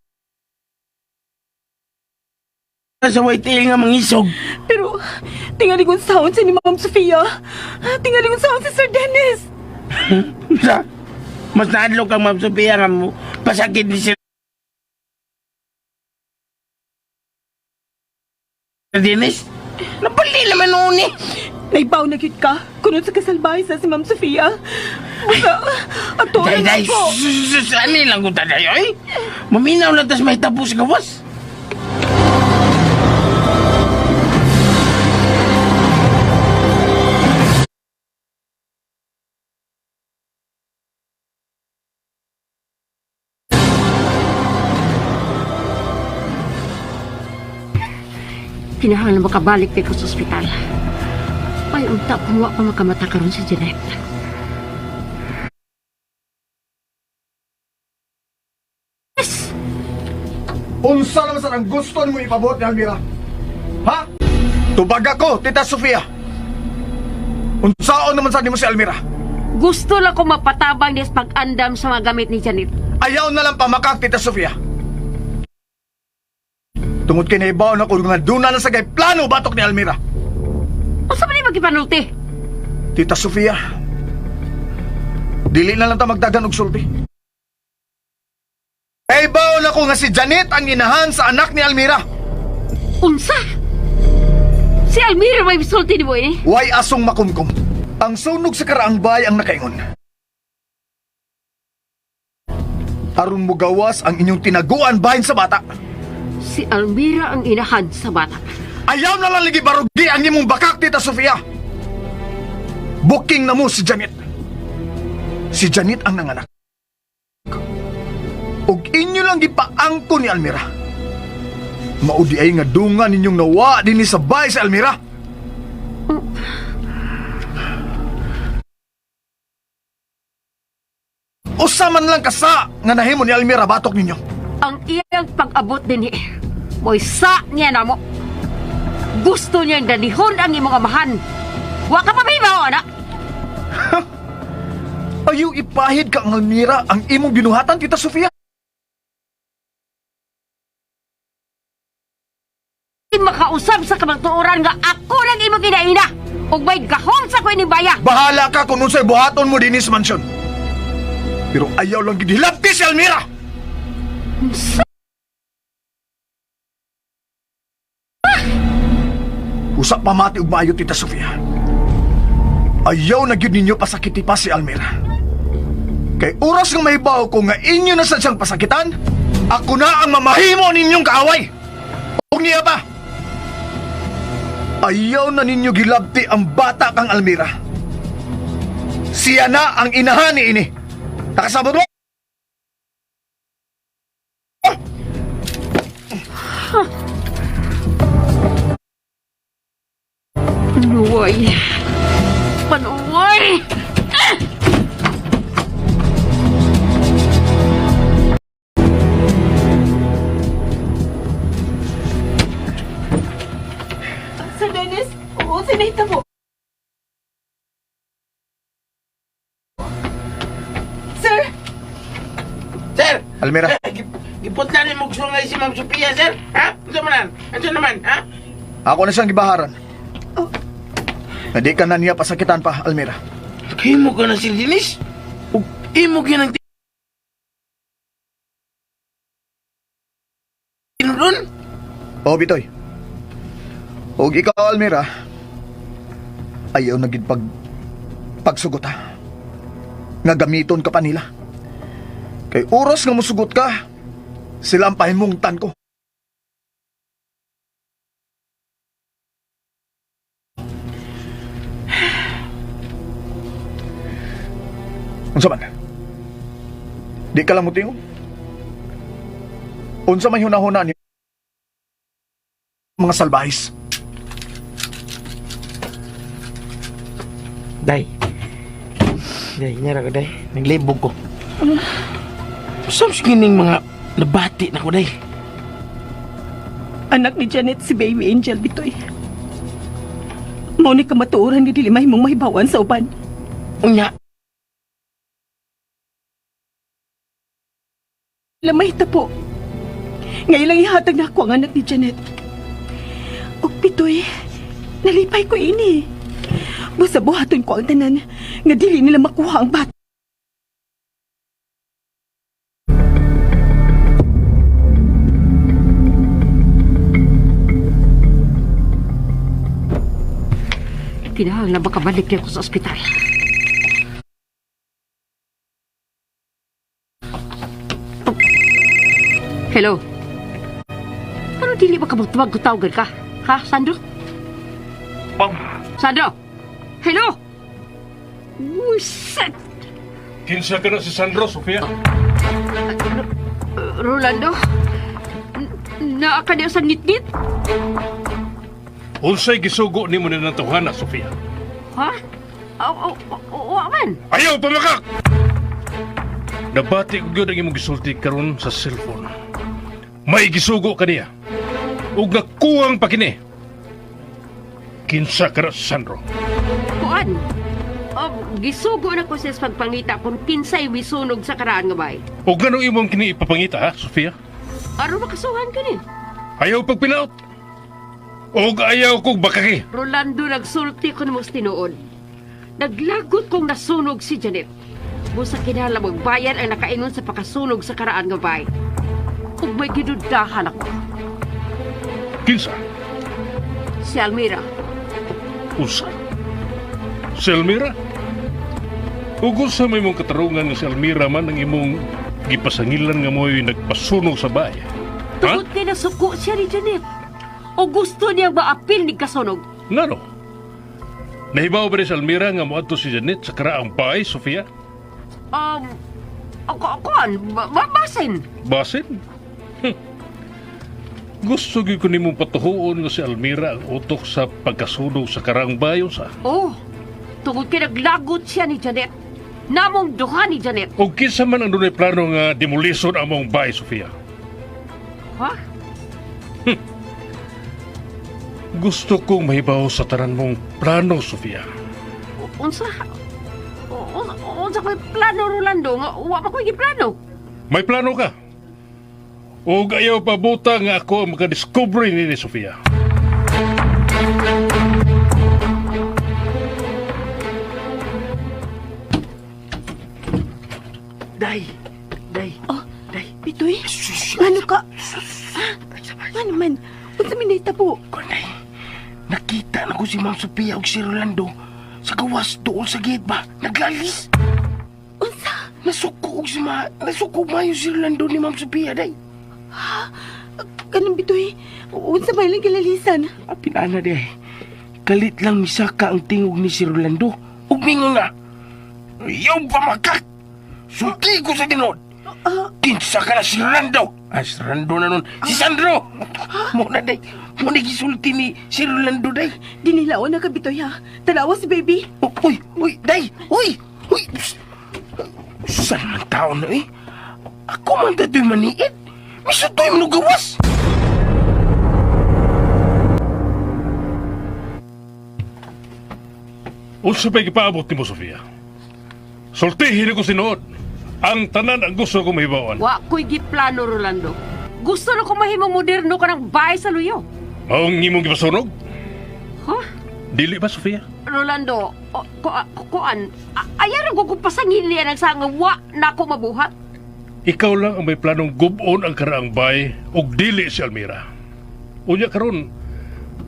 Speaker 7: sa white tail nga mangisog.
Speaker 6: Pero, tingali kong sound si ni Ma'am Sofia. Tingali kong sound si Sir Dennis.
Speaker 7: Sa, mas naadlo kang Ma'am Sophia nga mo, pasakit ni Sir Dennis. Napali naman noon eh.
Speaker 6: Naibaw na cute ka. Kunod sa kasalbahay sa si Ma'am Sofia. Basta, ato na
Speaker 7: Day,
Speaker 6: ako.
Speaker 7: saan nilang guta tayo eh? Maminaw lang tas may tapos gawas.
Speaker 4: Kinahanglan makabalik di ko sa ospital. Ay, unta kung wa pa makamata karon si Janet.
Speaker 9: Unsa naman sa ang gusto mo ipabot ni Almira? Ha? Tubag ako, Tita Sofia. Unsaon naman sa mo si Almira?
Speaker 4: Gusto lang ko mapatabang des pag-andam sa mga gamit ni Janet.
Speaker 9: Ayaw na lang pamakak, Tita Sofia. Tungod kay naibaw na ko nga duna na sa gay plano batok ni Almira.
Speaker 4: O sa man magipanulti?
Speaker 9: Tita Sofia, dili na lang ta magdagan og sulti. Naibaw na ko nga si Janet ang inahan sa anak ni Almira.
Speaker 4: Unsa? Si Almira may bisulti ni mo eh?
Speaker 9: Way asong makumkum. Ang sunog sa karaang bay ang nakaingon. Aron mo gawas ang inyong tinaguan bahin sa bata.
Speaker 4: Si Almira ang inahan sa bata.
Speaker 9: Ayaw na lang lagi barugi ang imong bakak, Tita Sofia. Booking na mo si Janet. Si Janet ang nanganak. Og inyo lang gipaangko ni Almira. Maudi ay nga dunga ninyong nawa din sa bay sa Almira. Usa man lang kasa nga nahimo ni Almira batok ninyo.
Speaker 4: Ang iyang pag-abot din eh. Mo'y sa niya na mo. Gusto niyang danihon ang imong amahan. Wa ka pa mahibaw, anak.
Speaker 9: Ayaw ipahid ka ang Almira ang imong binuhatan, Tita Sofia.
Speaker 4: Makausap sa kamagtuoran nga ako lang imong ginaina. Ug may gahom sa ko ini baya.
Speaker 9: Bahala ka kung unsay buhaton mo din sa mansyon. Pero ayaw lang gidhilabti si Almira. Usa pa mati ug maayo, Tita Sofia. Ayaw na gyud ninyo pasakiti pa si Almira. Kay oras nga mahibaw ko nga inyo na sa siyang pasakitan, ako na ang mamahimo ninyong kaaway. Ug niya pa. Ayaw na ninyo gilabti ang bata kang Almira. Siya na ang inahan ni ini. Nakasabot mo?
Speaker 4: Panuway. Panuway!
Speaker 6: Sir Dennis, oo, sinahita mo. Sir!
Speaker 7: Sir!
Speaker 9: Almira.
Speaker 7: Iputlanin mo gusto nga si Ma'am Sophia, sir? Ha? Ano naman? Ano naman, ha?
Speaker 9: Ako na siyang gibaharan. Na di ka na niya pasakitan pa, Almira.
Speaker 7: Kayo mo ka na si Dennis? O imo ka ng tinudon?
Speaker 9: O, Bitoy. O, ikaw, Almira. Ayaw na gid pagsugot ha. Nga gamiton ka pa nila. Kay oras nga musugot ka, sila ang pahimungtan ko. Unsa man? Di ka lang mutingon. Unsa may hunahuna ni mga salbahis.
Speaker 7: Day. Day, nyara ko, day. Naglibog ko. Saan gining mga nabati na ko, day?
Speaker 6: Anak ni Janet si Baby Angel bitoy. Mao ni kamatuoran ni dili mahimong mahibawan sa uban.
Speaker 7: Unya,
Speaker 6: Lamay ta po. Ngayon lang ihatag na ako ang anak ni Janet. O bitoy, nalipay ko ini. Basta buhaton ko ang tanan nga dili nila makuha ang bata.
Speaker 4: Kinahal na makabalik niya ko sa ospital. Oh. Hello? Ano dili ba kamagtawag-tawagan ka? Ha, Sandro? Sandro? Hello? Buset!
Speaker 5: Kinsa ka na si Sandro, Sofia?
Speaker 4: Rolando? Naa ka niya sa nitnit?
Speaker 5: Unsay gisugo ni mo na ng tuhana, Sofia?
Speaker 4: Ha? Waman?
Speaker 5: Ayaw pamakak! Nabati ko yun ang imong gisulti karon sa cellphone. May gisugo ka niya. Ug nakuwang pakini. Kinsa ka na si Sandro?
Speaker 4: Kuan? Gisugo na ko sa pagpangita kung kinsay misunog sa karaan nga bay.
Speaker 5: Ug ganong imong kini ipapangita, ha, Sofia?
Speaker 4: Aro makasuhan ka ni?
Speaker 5: Ayaw pagpinaot. Og ayaw kong bakaki.
Speaker 4: Rolando, nagsulti ko na mong tinuod. Naglagot kong nasunog si Janet. Busa kinala magbayan ang nakainon sa pakasunog sa karaan nga bay. Ug may gidudahan ako.
Speaker 5: Kinsa?
Speaker 4: Si Almira.
Speaker 5: Usa? Si Almira? Ug sa may mong katarungan nga si Almira man ang imong gipasangilan nga mo'y nagpasunog sa bayan. Ha?
Speaker 4: Tungod kay nasuko siya ni Janet. O gusto niya maapil ni kasunog?
Speaker 5: Ngano? Nahibaw ba rin si Almira nga moadto si Janet sa karaang bahay, Sofia?
Speaker 4: Basin.
Speaker 5: Basin? Gusto gyud ko nimong patuhuon nga si Almira ang utok sa pagkasunog sa karaang bayon sa.
Speaker 4: Oh, tungod kay naglagot siya ni Janet. Namong duha ni Janet.
Speaker 5: O kinsa man ang dunay plano nga demolison ang mong bahay, Sofia?
Speaker 4: Ha?
Speaker 5: Gusto kong mahibaw sa tanan mong plano, Sofia.
Speaker 4: Unsa ko'y plano, Rolando? Wa pa ko'y plano.
Speaker 5: May plano ka? O ayaw pa buta nga ako ang makadiscovery ni Sofia.
Speaker 7: day.
Speaker 6: Bitoy, ano ka? Ano man? Unsa man dayta po?
Speaker 7: Kunday, nakita na ko si Ma'am Sophia ug si Rolando sa gawas doon sa gate ba? Naglalis.
Speaker 6: Unsa?
Speaker 7: Nasuko mayo si Rolando ni Ma'am Sophia, day.
Speaker 6: Kanang bitoy, unsa may lang kilalisan?
Speaker 7: Pinana, day. Kalit lang misaka ang tingog ni si Rolando. Ug mingon nga, "Yaw pamakak! Sulti ko sa tinod! Kinsa ka na si Rolando!" Si Rolando na nun. Si Sandro! Muna, day. Muna gisulti ni si Rolando, day.
Speaker 6: Dinilaw na ka bitoy ha. Tanawa si baby.
Speaker 7: Uy, day! Uy! Saan man tao na eh? Ako man dato'y maniit. Miso to'y manugawas.
Speaker 5: Unsa pa'y gipaabot ni mo, Sofia? Sultihin ko sinuod. Ang tanan ang gusto ko mahibawan.
Speaker 4: Wa ko'y giplano, Rolando. Gusto na ko mahimong moderno ka ng bahay sa luyo.
Speaker 5: Maong imong gipasunog?
Speaker 4: Ha?
Speaker 5: Dili ba, Sofia?
Speaker 4: Rolando, kuan, ayaran ko kung pasangin niya ng sanga, wa na ako mabuhat.
Speaker 5: Ikaw lang ang may planong gubon ang karaang bay ug dili si Almira. Unya karon,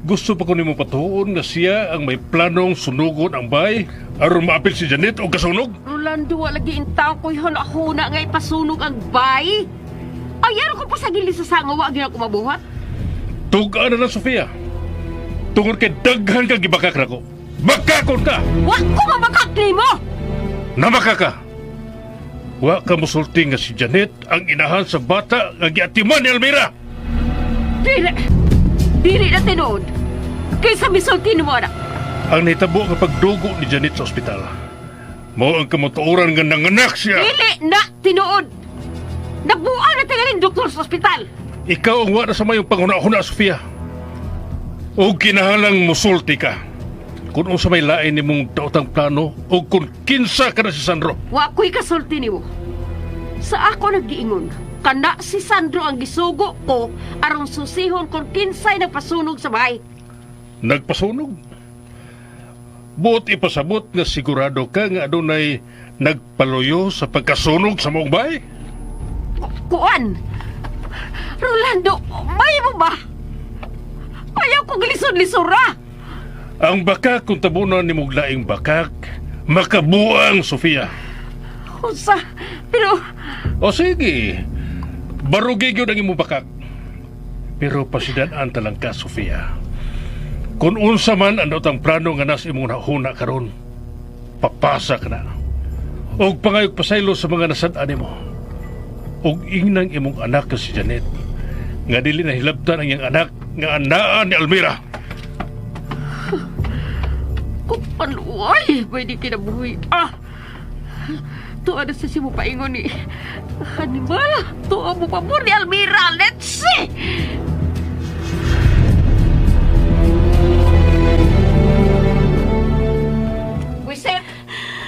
Speaker 5: gusto pa ko nimo patuon nga siya ang may planong sunugon ang bay aron maapil si Janet o kasunog.
Speaker 4: Rolando, wala giintang ko yun ako na nga ipasunog ang bahay. Ayaran ko pasangin sa sanga, wa gina ko mabuhat.
Speaker 5: Tugaan na lang, Sofia. Tungod kay daghan kang gibakak na ko. Makakon ka!
Speaker 4: Wa ko mamakak ni mo!
Speaker 5: Namaka ka! Wa ka musulti nga si Janet ang inahan sa bata nga giatiman ni Almira.
Speaker 4: Dili na tinuod. Kaysa misulti mo, anak.
Speaker 5: Ang nahitabo nga pagdugo ni Janet sa ospital. Mao ang kamutuoran nga nanganak siya.
Speaker 4: Dili na tinuod. Nabuang na tingaling doktor sa ospital.
Speaker 5: Ikaw ang wala sa mayong panguna-una, Sofia. O kinahanglang musulti ka. Kung sa may lain ni mong daotang plano o kung kinsa ka na si Sandro.
Speaker 4: Wa ko'y kasulti ni mo. Sa ako nag-iingon, kana si Sandro ang gisugo ko aron susihon kung kinsay nagpasunog sa bahay.
Speaker 5: Nagpasunog? Buot ipasabot nga sigurado ka nga adunay nagpaluyo sa pagkasunog sa mong bahay?
Speaker 4: Kuan! Rolando, may mo ba? Ayaw ko galisod-lisura!
Speaker 5: Ang bakak kung tabunan ni mong laing bakak, makabuang, Sofia.
Speaker 4: Usa, pero...
Speaker 5: O sige, barugi yun ang imong bakak. Pero pasidaan talang ka, Sofia. Kung unsa man ang daotang plano nga nas imong nahuna karon, papasa ka na. Og pangayog pasaylo sa mga nasad-ani mo. Og ingnang imong anak ka si Janet, nga dili na hilabtan ang iyang anak nga anaan ni Almira.
Speaker 4: Kung panuay, pwede kinabuhi. Tuwa na sa mo paingon ni... Animal, tuwa mo pa mo ni Almira. Let's see! Wiset!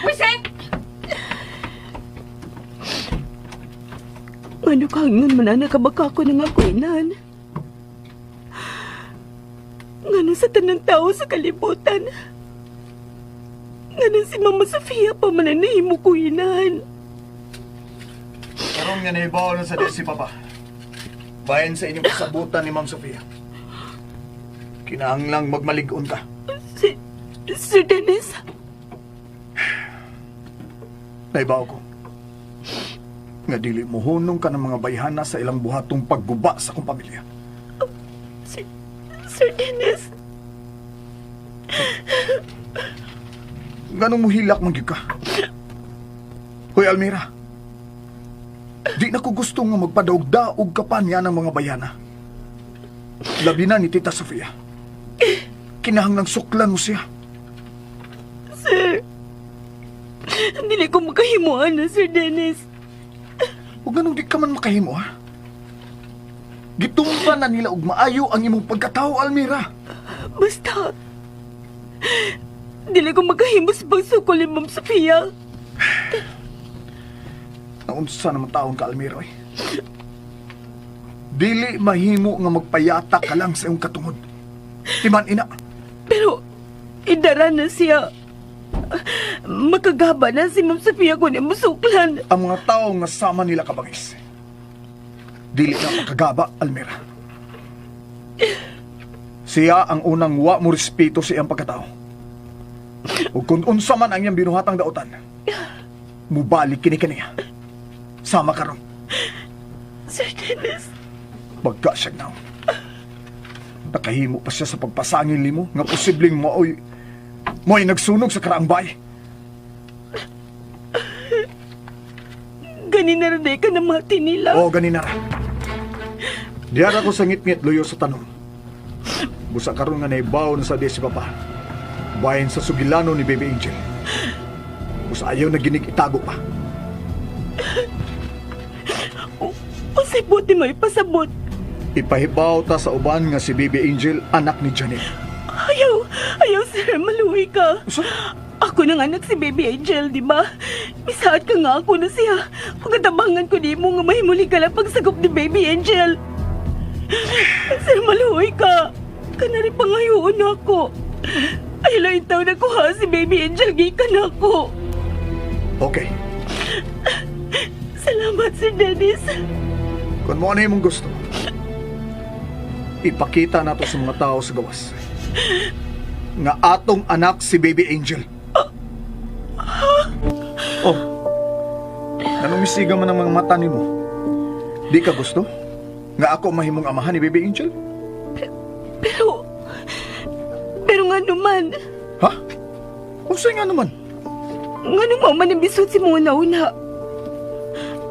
Speaker 4: Wiset!
Speaker 6: Ano kangan man na nakabaka ko ng ako inan? Ngano sa tanang tao sa kalibutan? Ngano si Mama Sofia pa mananahimo ko inan?
Speaker 9: Karong nga nahibaw na sa desi papa. Bayan sa inyong kasabutan ni Ma'am Sofia. Kinahanglang magmalig-on ka.
Speaker 6: Sir Dennis?
Speaker 9: Nahibaw ko. Nga dili mo hunong ka ng mga bayhana sa ilang buhatong pagguba sa kong pamilya.
Speaker 6: Sir Dennis?
Speaker 9: Ganong mo hilak mangyud ka? Hoy, Almira. Di na ko gusto nga magpadaog-daog ka pa niya ng mga bayana. Labi na ni Tita Sofia. Kinahanglang suklan mo siya.
Speaker 6: Sir, hindi ko makahimuan na, Sir Dennis.
Speaker 9: O ganong di ka man makahimo, ha? Gitumba na nila og maayo ang imong pagkatao, Almira.
Speaker 6: Basta, dili ko makahimo sa pagsukol ni Ma'am Sofia.
Speaker 9: Naunsa naman taon ka, Almira, eh. Dili mahimo nga magpayata ka lang sa iyong katungod. Timan, ina.
Speaker 6: Pero, idara na siya. Makagaba na si Ma'am Sofia kung niya musuklan.
Speaker 9: Ang mga tao nga sama nila kabangis. Dili na makagaba, Almira. Siya ang unang wa mo respeto sa iyang pagkatao. O kung unsa man ang iyang binuhatang daotan, mubalik kini kaniya. Sama karon.
Speaker 6: Sir Dennis.
Speaker 9: Bagka siya now. Nakahimo pa siya sa pagpasangil nimo nga posibleng mo'y nagsunog sa karaang bay.
Speaker 6: Ganina rin ka na mati nila.
Speaker 9: Oo, ganina ra. Diyan ako sa ngit-ngit luyo sa tanong. Busa karon nga naibaw na sa desi papa. Bayan sa sugilano ni Baby Angel. Busa ayaw na ginig itago pa.
Speaker 6: O say buti mo ipasabot.
Speaker 9: Ipahibaw ta sa uban nga si Baby Angel, anak ni Janet.
Speaker 6: Ayaw sir, maluwi ka. Ako nang anak si Baby Angel, di ba? Isaad ka nga ako na siya. Pagkatabangan ko di mo nga mahimuli ka lang pagsagop ni Baby Angel. Sir, maluwi ka. Kanari pangayoon ako. Ay, lang itaw na ko ha, si Baby Angel, gikan ako.
Speaker 9: Okay.
Speaker 6: Salamat, Sir Dennis.
Speaker 9: Kung mo ano yung mong gusto, ipakita nato sa mga tao sa gawas nga atong anak si Baby Angel. Oh, anong misiga man ang mga mata ni mo? Di ka gusto nga ako mahimong amahan ni Baby Angel?
Speaker 6: Pero nga naman.
Speaker 9: Ha? Kung sa'yo nga naman?
Speaker 6: Nga naman manibisod si mga nauna.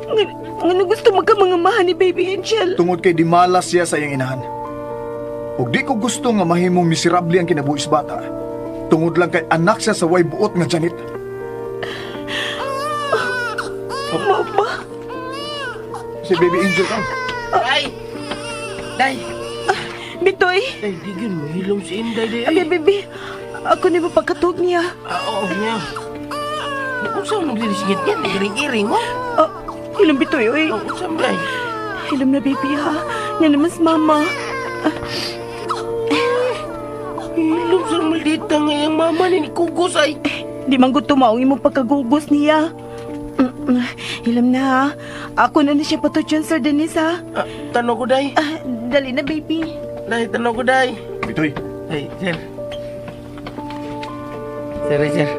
Speaker 6: Nga gusto magkamangamahan ni Baby Angel.
Speaker 9: Tungod kay di malas siya sa iyang inahan. Ug di ko gusto nga mahimong miserable ang kinabuhis bata. Tungod lang kay anak siya sa way buot nga Janet.
Speaker 6: Mama.
Speaker 9: Si Baby Angel ka.
Speaker 7: Day! Day!
Speaker 6: Bitoy.
Speaker 7: Day, di yun mo hilom si Inday, day.
Speaker 6: Abi, baby. Ako ni mapagkatog niya.
Speaker 7: Oo niya. Kung saan mo dinisingit yan, iring-iring mo.
Speaker 6: Hilom Bitoy, oy.
Speaker 7: Kung saan, day?
Speaker 6: Hilom na, baby, ha? Yan naman si mama.
Speaker 7: Hilom sa maldita nga yung mama ni Kugos ay.
Speaker 6: Di man gusto maungi mo pagkagugos niya. Hilom na, ha? Ako na siya patutyon, Sir Dennis, ha?
Speaker 7: Tanong ko, day.
Speaker 6: Dali na, baby.
Speaker 7: Day, tanong ko, day.
Speaker 9: Bitoy,
Speaker 7: Ay, sir. Sir.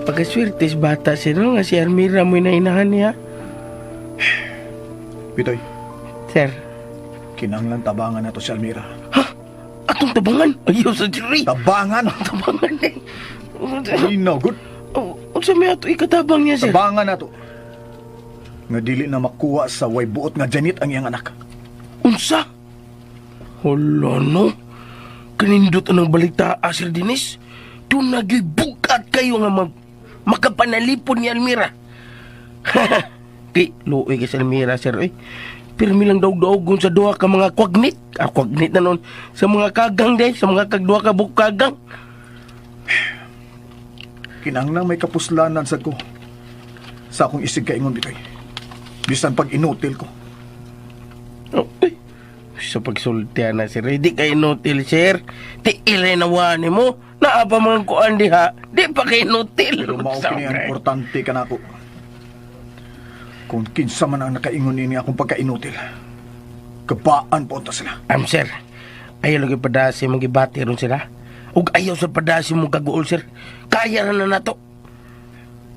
Speaker 7: Pagkaswerte sa bata, sir, no? Nga si Almira mo inainahan niya.
Speaker 9: Bitoy,
Speaker 7: Sir.
Speaker 9: kinanglan tabangan na to si Almira.
Speaker 7: Atong tabangan? Ayaw sa Jerry.
Speaker 9: Tabangan!
Speaker 7: Tabangan, day.
Speaker 9: Inaw, good.
Speaker 7: Unsa may ato ikatabang niya, sir?
Speaker 9: Tabangan na to. Nga dili na makuha sa way buot nga Janet ang iyang anak.
Speaker 7: Unsa? Hala, no? Kanindot ang balita, Sir Dennis. Doon nagyubugat kayo nga makapanalipon ni Almira. Kay, luoy kay si Almira, sir, eh. Pirmi lang daw-daogon sa duha ka mga kwagnit. Kwagnit na nun. Sa mga kagang, day. Sa mga kagduha ka bukagang.
Speaker 9: Kinanglang may kapuslanan sa ko. Sa akong isig kaingon, Bitoy. Bisan pag inutil ko.
Speaker 7: Oh, eh. Sa pagsultihan na, sir. Di kayo notil, sir. Di ilinawa ni mo. Naapa mga kuan diha. Di pa kayo notil.
Speaker 9: Pero maupin ang importante ka na ako. Kung kinsa man ang nakaingon nini akong pagka-inutil, kabaan po unta sila.
Speaker 7: Sir. Ayaw lagi padasi magibati ron sila. Ug ayaw sa padasi mong kaguol, sir. Kaya na nato.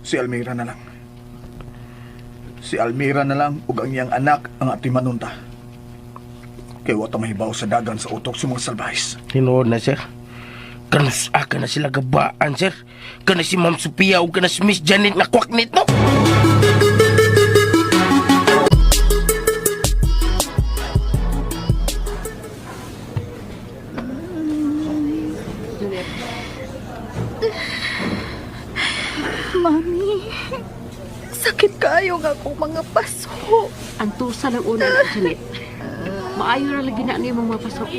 Speaker 9: Si Almira na lang. Si Almira na lang ug ang iyang anak ang atimanunta. Kay wata mahibaw sa dagan sa utok sa mga salbahis.
Speaker 7: Tinuod na, sir. Kanus ka na sila gabaan, sir. Kana si Ma'am Sophia o kana si Miss Janet na kwaknit, no?
Speaker 10: Mami, sakit kayo nga akong mga paso.
Speaker 4: Ang tusa ng una na, Janet. Maayo na lagi na niyo mga pasok.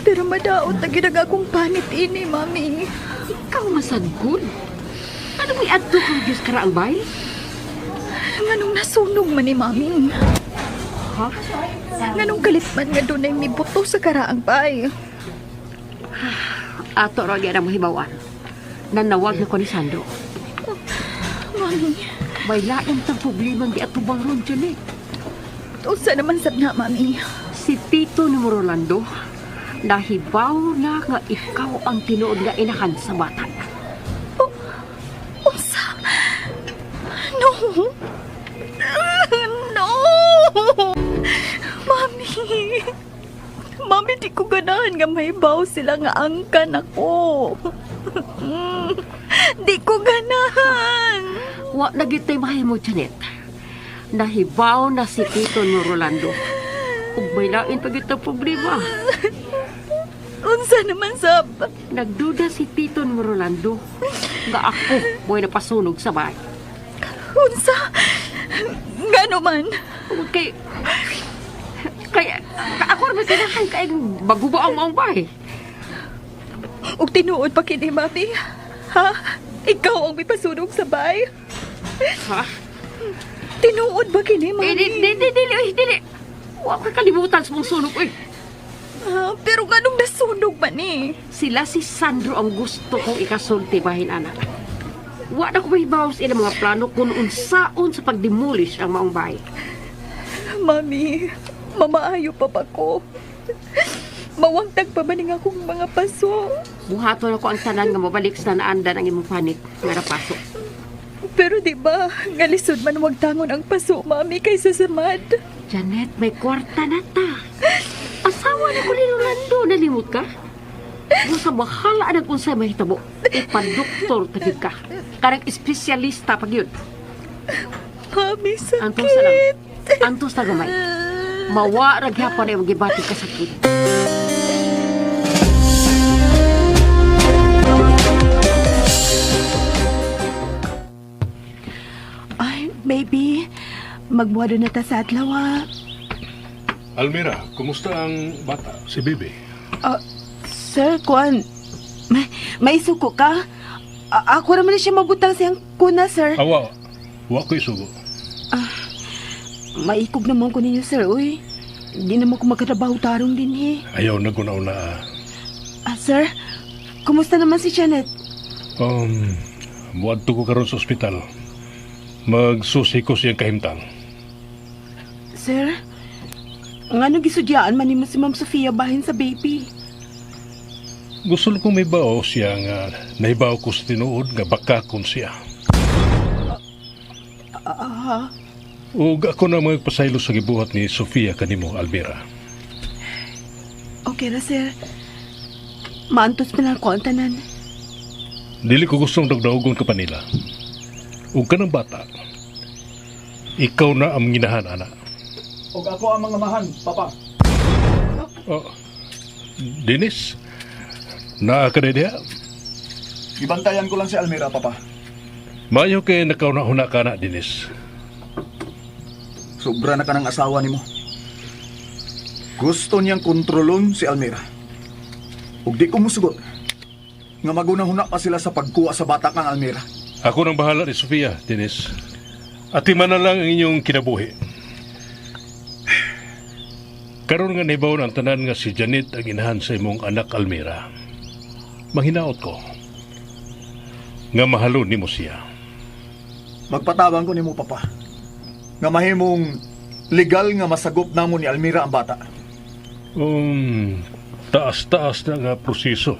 Speaker 10: Pero madaot na ginag akong panit ini, mami.
Speaker 4: Ikaw masagod. Ano may adto kang Diyos karaang bay?
Speaker 10: Nganong nasunog man ni mami.
Speaker 4: Ha?
Speaker 10: Nganong kalitman nga doon ay may buto sa karaang bay.
Speaker 4: Ato ro diya na mahibawan. Nanawag na ko ni Sandro.
Speaker 10: Mami,
Speaker 4: May laing tang problema di atubang ron, Janet.
Speaker 10: usa naman sab na, mami.
Speaker 4: Si Tito ni Rolando, nahibaw na nga ikaw ang tinuod nga inahan sa bata.
Speaker 10: Usa? No! No! Mami! Mami, di ko ganahan nga mahibaw sila nga angkan ako. Di ko ganahan.
Speaker 4: Wa na gitay mahimo, Janet. Nahibaw na si Tito ni Rolando. Ug may lain pa gitang problema.
Speaker 10: Unsa naman sab?
Speaker 4: Nagduda si Tito ni Rolando nga ako mo'y napasunog sa bahay.
Speaker 10: Unsa? Ngano man?
Speaker 4: Kaya ako rin masinahan kaya baguba ang maong bahay.
Speaker 10: Ug tinuod pa kini, mami? Ha? Ikaw ang may pasunog sa bay?
Speaker 4: Ha?
Speaker 10: Tinuod ba kini, mami?
Speaker 4: Dili. Huwag ka kalimutan sa mong sunog, eh.
Speaker 10: Pero nganong nasunog man ni?
Speaker 4: Sila si Sandro ang gusto kong ikasulti bahin, anak. Wa na ko mahibaw sa ilang mga plano kung unsaon sa pagdemolish ang maong bahay.
Speaker 10: Mami, mamaayo pa ba ko? Mawangtag pa ba ning akong mga paso?
Speaker 4: Buhaton ako ang tanan nga mabalik sa naandan ang imong panit nga napasok.
Speaker 10: Pero di ba, nga lisod man wag tangon ang paso, mami, kaysa sa mad.
Speaker 4: Janet, may kwarta na ta. Asawa na ko ni Rolando, nalimot ka? Sa bahala ang unsay mahitabo. Ipadoktor tagid ka. Karang espesyalista pag yun.
Speaker 6: Mami,
Speaker 4: Antos na lang.
Speaker 6: sakit.
Speaker 4: Antos na gamay. Mawa ra gyapon ay magibati ka sakit.
Speaker 6: Ay, baby. Magbuwado na ta sa adlaw, ah.
Speaker 5: Almira, kumusta ang bata, si Bibi?
Speaker 6: Sir, kuan. May suko ka? Ako naman siya mabutang siyang kuna, sir.
Speaker 5: Awa, wa ko isugo.
Speaker 6: Maikog naman ko ninyo, sir, uy. Hindi naman ko magkatrabaho tarong din, eh.
Speaker 5: Ayaw na guna-una.
Speaker 6: Sir, kumusta naman si Janet?
Speaker 5: Muadto ko karon sa ospital. Magsusi ko siyang kahimtang.
Speaker 6: Sir, nga gisudyaan man nimo si Ma'am Sofia bahin sa baby.
Speaker 5: Gusto ko may bao siya nga nahibaw ko sa tinuod nga bakakon siya. Ug ako na magpasaylo sa gibuhat ni Sofia kanimo, Almira.
Speaker 6: Okay ra, sir. Maantos pa lang ko ang tanan.
Speaker 5: Dili ko gustong dagdaogon ka pa nila. Ug kanang bata, ikaw na ang ginahan, ana.
Speaker 9: Ug ako ang mga mahan, papa.
Speaker 5: Oh, Dennis, naa ka na diha?
Speaker 9: Ibantayan ko lang si Almira, papa.
Speaker 5: Mayo kay nakauna-huna ka na, Dennis.
Speaker 9: Sobra na ka ng asawa nimo. Gusto niyang kontrolon si Almira. Ug di ko musugot nga magunahuna pa sila sa pagkuha sa bata kang Almira.
Speaker 5: Ako nang bahala ni Sofia, Dennis. Atiman na lang ang inyong kinabuhi. Karon nga nibaw ang tanan nga si Janet ang inahan sa imong anak Almira. Manghinaot ko nga mahalo nimo siya.
Speaker 9: Magpatabang ko nimo, papa. Nga mahimong legal nga masagop namo ni Almira ang bata.
Speaker 5: Taas-taas na nga proseso.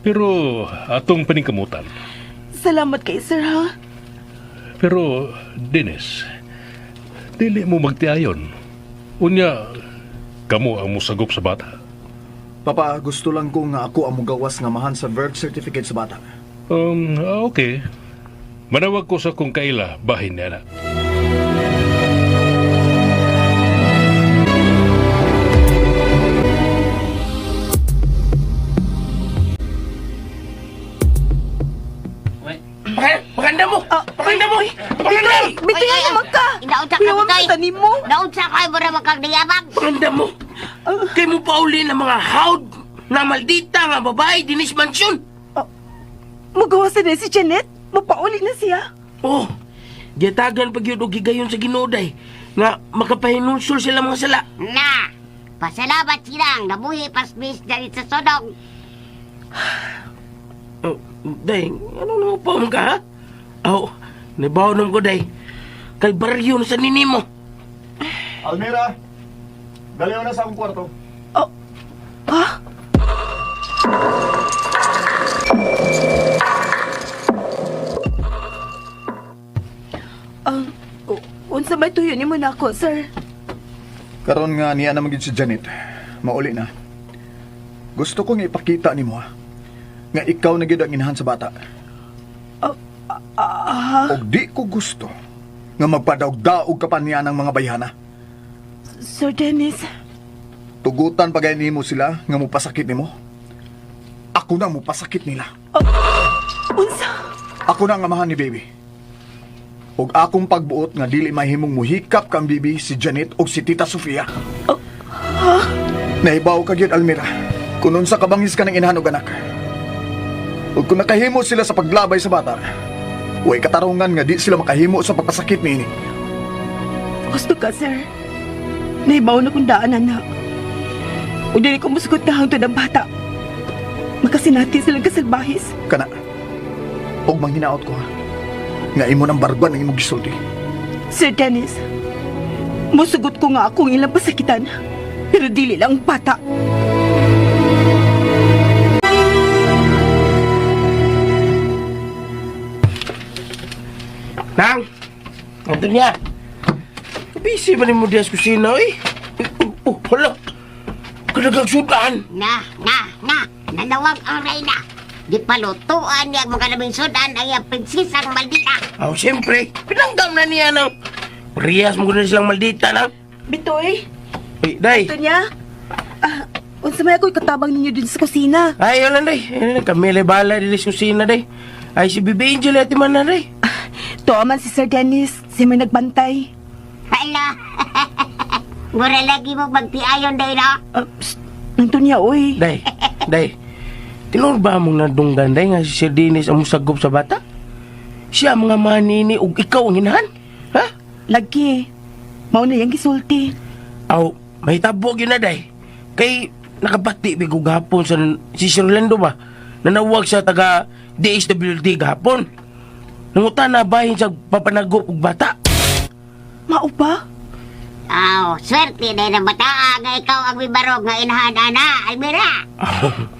Speaker 5: Pero atong paningkamutan.
Speaker 6: Salamat kay sir, ha?
Speaker 5: Pero, Dennis, dili mo magtiayon. Unya, kamo ang musagop sa bata.
Speaker 9: Papa, gusto lang ko nga ako ang mugawas nga mahan sa birth certificate sa bata.
Speaker 5: Okay. Manawag ko sa kung kaila bahin niya na.
Speaker 7: Maganda mo! Maganda mo! Maganda!
Speaker 6: Bitiyan naman ka!
Speaker 8: Inaunsa ka,
Speaker 6: Kuyawan
Speaker 8: Bitoy.
Speaker 6: mo tanim mo!
Speaker 8: Naunsa ka mo na magkagdayabang.
Speaker 7: Maganda mo! Kay mo pauli ng mga haud na maldita nga babae dinis mansyon!
Speaker 6: Magawasan na si Janet. Mapauli na siya.
Speaker 7: Oh, giyatagan pag yun o gigayon sa ginoday nga makapahinunsol sila mga sala.
Speaker 8: Na, pasalamat silang nabuhi pasmis dali sa sodong.
Speaker 7: Oh, day, ano naman pa ka, ha? Oh, nabaw naman ko, day. Kalbaryo na sa nini mo.
Speaker 9: Almira, dali mo na sa akong kwarto.
Speaker 6: Unsa may tuyo ni mo na ako, sir?
Speaker 9: Karon nga niya na magid si Janet. Mauli na. Gusto kong ipakita nimo, ha, nga ikaw na gyud ang inahan sa bata. Og di ko gusto nga magpadaog-daog ka pa niya ng mga bayhana.
Speaker 6: Sir Dennis,
Speaker 9: Tugutan pagay nimo sila nga mupasakit nimo. Ako na mupasakit nila.
Speaker 6: unsa?
Speaker 9: Ako na ang amahan ni baby. Og akong pagbuot nga dili mahimong muhikap kang bibi si Janet og si Tita Sofia. Nahibaw ka gyud, Almira. Kung unsa kabangis ka ng inahan og anak. Ug kung nakahimo sila sa paglabay sa bata, way katarungan nga di sila makahimo sa pagpasakit niini.
Speaker 6: Gusto ka, sir? Naibaw na kong daanan na. O dili ko musugot na hangtod ang bata. Makasinati silang kasalbahis.
Speaker 9: Kana. Og manghinaot ko, ha, nga imo ng barban ang imong gisulti.
Speaker 6: Sir Dennis, musugot ko nga akong ilang pasakitan. Pero dili lang ang bata.
Speaker 7: Nang! Ito niya! Busy ba ni mo diya sa kusina, eh? Oh, hala! Kadagang sudan!
Speaker 8: Na, nanawag ang reyna. Gipalutuan niya mga naming sudan ang iyang prinsesang maldita.
Speaker 7: Oh, siyempre. Pinanggam na niya ng parehas mo na silang maldita na.
Speaker 6: Bitoy,
Speaker 7: Uy, day.
Speaker 6: ito niya. Unsa may ako'y katabang ninyo din sa kusina.
Speaker 7: Ay, yun lang, day. Kami lay bala din sa kusina, day. Ay, si Bibi Angel at man na, day.
Speaker 6: To man si Sir Dennis, si may nagbantay.
Speaker 8: Hala. Mura lagi mo magtiayon day na.
Speaker 6: Nandun niya, uy.
Speaker 7: Day, day. Tinuro ba mong nadunggan, day, nga si Sir Dennis ang musagop sa bata? Siya mga manini ug ikaw ang hinahan? Ha?
Speaker 6: Lagi. Mauna yung gisulti.
Speaker 7: Aw, may tabog yun na, day. Kay nakabati bigo gahapon sa si Sir Orlando ba? Nanawag sa taga DSWD gahapon. Nangutan na bahin sa papanagop ug bata.
Speaker 6: Mao ba?
Speaker 8: Aw, swerte day ng bata nga ikaw ang bibarog nga inahan ana, Almira.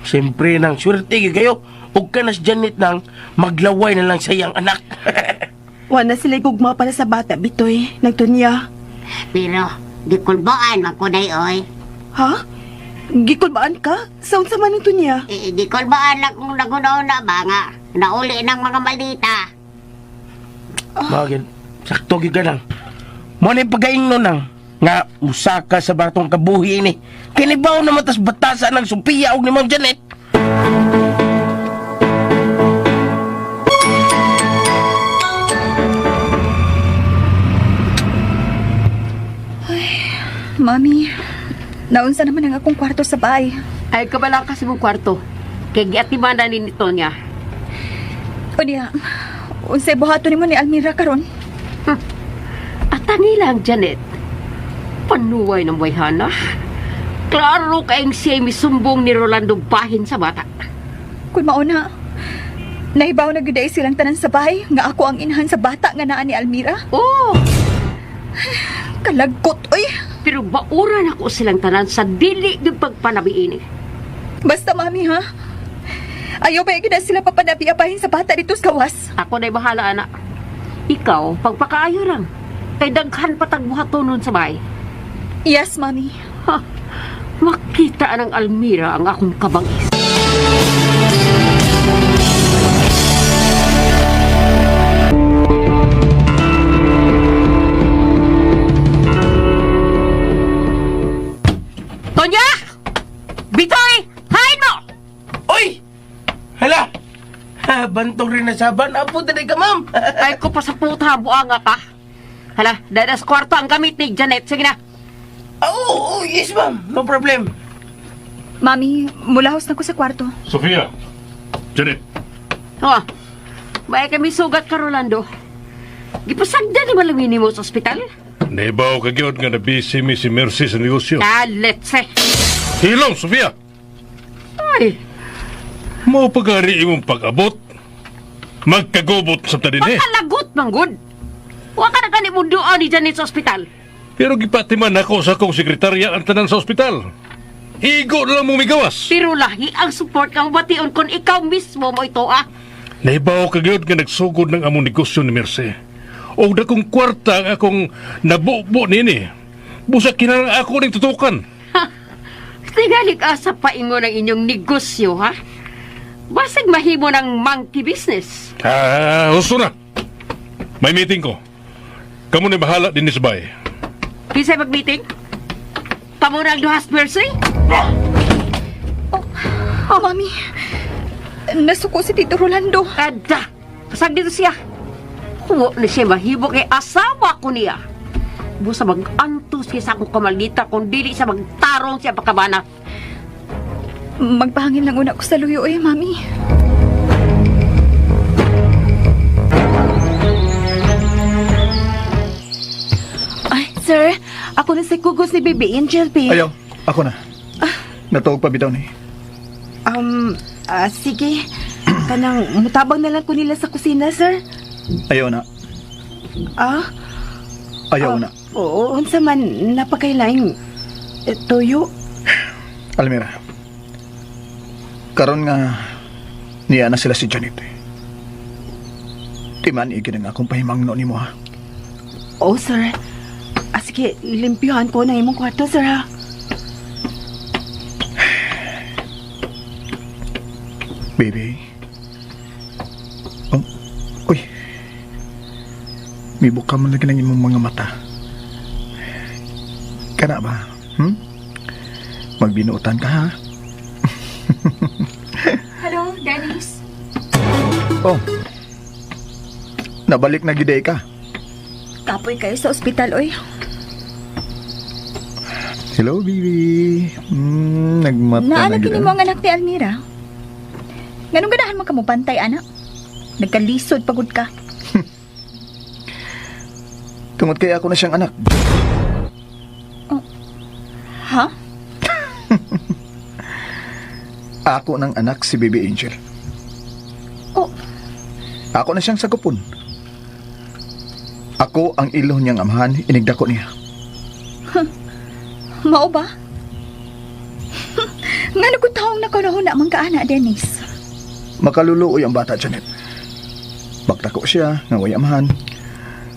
Speaker 7: Siyempre nang swerte gyud kayo. Ug ka na si Janet nang maglaway na lang sa iyang anak.
Speaker 6: Wala sila gugma para sa bata, Bitoy. Nandun niya.
Speaker 8: Pero, di kulbaan man ko day, oy.
Speaker 6: Ha? Gikulbaan ka? Saan sa man nandun niya?
Speaker 8: Di kulbaan lang kung nagunaw na ba nga. Nauli ng mga maldita.
Speaker 7: Bagay, sakto gyud ka nang. Mo na yung pagaingnon nang nga usaka sa batong kabuhi ini. Kinibaw naman tas batasan ng Sophia og ni Ma'am Janet.
Speaker 10: Mami, naunsa naman ang akong kwarto sa bahay.
Speaker 4: Ay, kabala kasi mong kwarto. Kaya giatiman na ni Tonya.
Speaker 10: O diya, unsay buhato nimo ni Almira karon?
Speaker 4: At lang, Janet. Panuway ng bayhana. Klaro kayong siya misumbong ni Rolando bahin sa bata.
Speaker 10: Kung mauna, nahibaw na guday silang tanan sa bahay nga ako ang inahan sa bata nga naa ni Almira.
Speaker 4: Oh,
Speaker 10: Kalagot, oy!
Speaker 4: pero bauran ako silang tanan sa dili ng pagpanabiini.
Speaker 10: Basta, mami, ha? Ayaw ba yung sila papanabi-apahin sa bata dito sa gawas?
Speaker 4: Ako na'y bahala, anak. Ikaw, pagpakaayo lang. Kay daghan patagbuhato nun sa bahay.
Speaker 10: Yes, mami.
Speaker 4: Ha, makita ng Almira ang akong kabangis. Tonya! Bitoy! Hain mo!
Speaker 7: Oy! Hala! Ha, bantong rin na saban. Apo, taday ka, ma'am.
Speaker 4: Ay ko pa sa puta, buanga ka. Hala, dahil sa kwarto ang gamit ni Janet. Sige na.
Speaker 7: Oh, yes, ma'am. No problem.
Speaker 10: Mami, mulahos na ko sa kwarto.
Speaker 5: Sofia, Janet,
Speaker 4: Oh, may kami sugat ka, Rolando. Gipasagda ni malawini mo sa ospital?
Speaker 5: naibaw ka gyud nga nabisi mi si Mercy sa negosyo.
Speaker 4: Ah, let's say.
Speaker 5: Hilong, Sofia!
Speaker 4: Ay,
Speaker 5: Mao pagari imong pag-abot. Magkagubot sa tadin eh.
Speaker 4: makalagot man good. Huwag ka na gani mo doon ni Janet sa ospital.
Speaker 5: Pero gipatiman ako sa akong sekretarya ang tanan sa ospital. Higo na lang mo migawas.
Speaker 4: Pero lahi ang support kang bation kung ikaw mismo mo ito, ah.
Speaker 5: Naibaw ka gyud nga nagsugod ng among negosyo ni Mercy. O dakong kwarta ang akong nabubo nini. Busa kinahanglan ako ning tutukan.
Speaker 4: Tinalik asa pa ingo ng inyong negosyo, ha? Basig mahimo ng monkey business.
Speaker 5: Husto na. May meeting ko. Kamu na bahala din sa bahay.
Speaker 4: Kisay mag-meeting? Kamu na ang duhas Mercy?
Speaker 10: Oh, mami. Nasuko si Tito Rolando.
Speaker 4: Kada, pasag dito siya. Huwag na siya mahibo kay asawa ko niya. Busa mag-antos siya sa akong kamaldita kung dili siya magtarong siya pagkabana.
Speaker 10: Magpahangin lang una ko sa luyo, eh, mami.
Speaker 6: Ay, sir, ako na si Kugos ni Baby Angel, P.
Speaker 9: Ayaw, ako na. Natuog pa bitaw ni.
Speaker 6: Sige. Kanang mutabang na lang ko nila sa kusina, sir.
Speaker 9: Ayaw na. Ayaw na.
Speaker 6: Oo, unsa man napakailaing toyo.
Speaker 9: Almira. Karon nga niya na sila si Janet. Timan igin ang akong pahimangno nimo ha.
Speaker 6: Oo, sir. Sige, limpyuhan ko na imong kwarto, sir, ha?
Speaker 9: Baby. Mibuka man lagi ng imong mga mata. Kana ba? Magbinuotan ka ha?
Speaker 10: Hello, Dennis.
Speaker 9: Oh. Nabalik na giday ka.
Speaker 10: Kapoy kayo sa ospital, oy.
Speaker 9: Hello, baby. Nagmata na
Speaker 10: Naanak
Speaker 9: gid.
Speaker 10: kini mo ang anak ni Almira. Ganun ganahan mo ka mo pantay, anak? Nagkalisod pagod ka.
Speaker 9: Tungod kay ako na siyang anak.
Speaker 10: Ha?
Speaker 9: Ako ng anak si Baby Angel.
Speaker 10: Oh,
Speaker 9: Ako na siyang sagupon. Ako ang ilo niyang amahan, inigdako niya.
Speaker 10: mao ba? Nga nagkutaong nakunahuna mang kaana, Dennis.
Speaker 9: Makaluluoy ang bata, Janet. Bagtako siya, nga way amahan.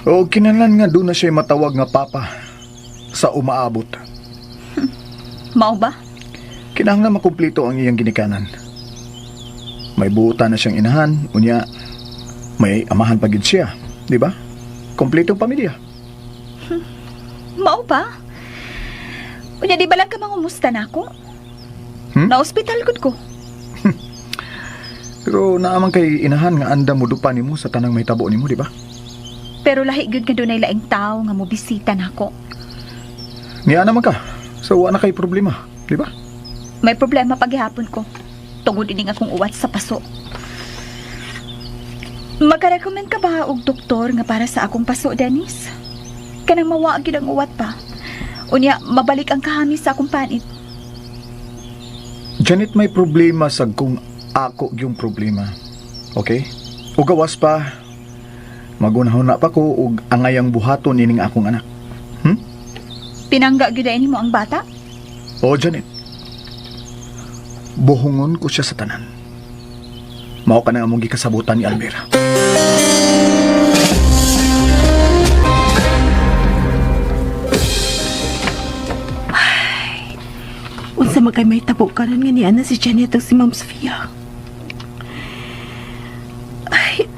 Speaker 9: O kinalan nga doon na siya matawag nga papa sa umaabot.
Speaker 10: Mao ba?
Speaker 9: Kinahanglan makumpleto ang iyang ginikanan. May buutan na siyang inahan, unya may amahan pagid siya, di ba? Kompletong pamilya.
Speaker 10: Mao ba? Unya di ba lang ka mangumusta na ako? Na-hospital gud ko.
Speaker 9: Pero naaman kay inahan nga anda mo dupa nimo sa tanang may tabo nimo, di ba?
Speaker 10: Pero lahi gud nga dunay laing tao nga mobisita nako.
Speaker 9: Niya naman ka, so wala na kay problema, di ba?
Speaker 10: May problema paghihapon ko. Tungod ining akong uwat sa paso. Magka-recommend ka ba og doktor nga para sa akong paso, Dennis? Kanang mawa gyud ang uwat pa. Unya mabalik ang kahami sa akong panit.
Speaker 9: Janet, may problema sa kung ako yung problema. Okay? O gawas pa, magunahon na pa ko og angayang buhaton ining akong anak.
Speaker 10: Pinangga gyud ini mo ang bata?
Speaker 9: O Janet, buhungon ko siya sa tanan. Mao ka na among gikasabutan ni Almira.
Speaker 6: Unsa magkay may tabo karon nga ni ana si Janet ug si Ma'am Sofia. Ay,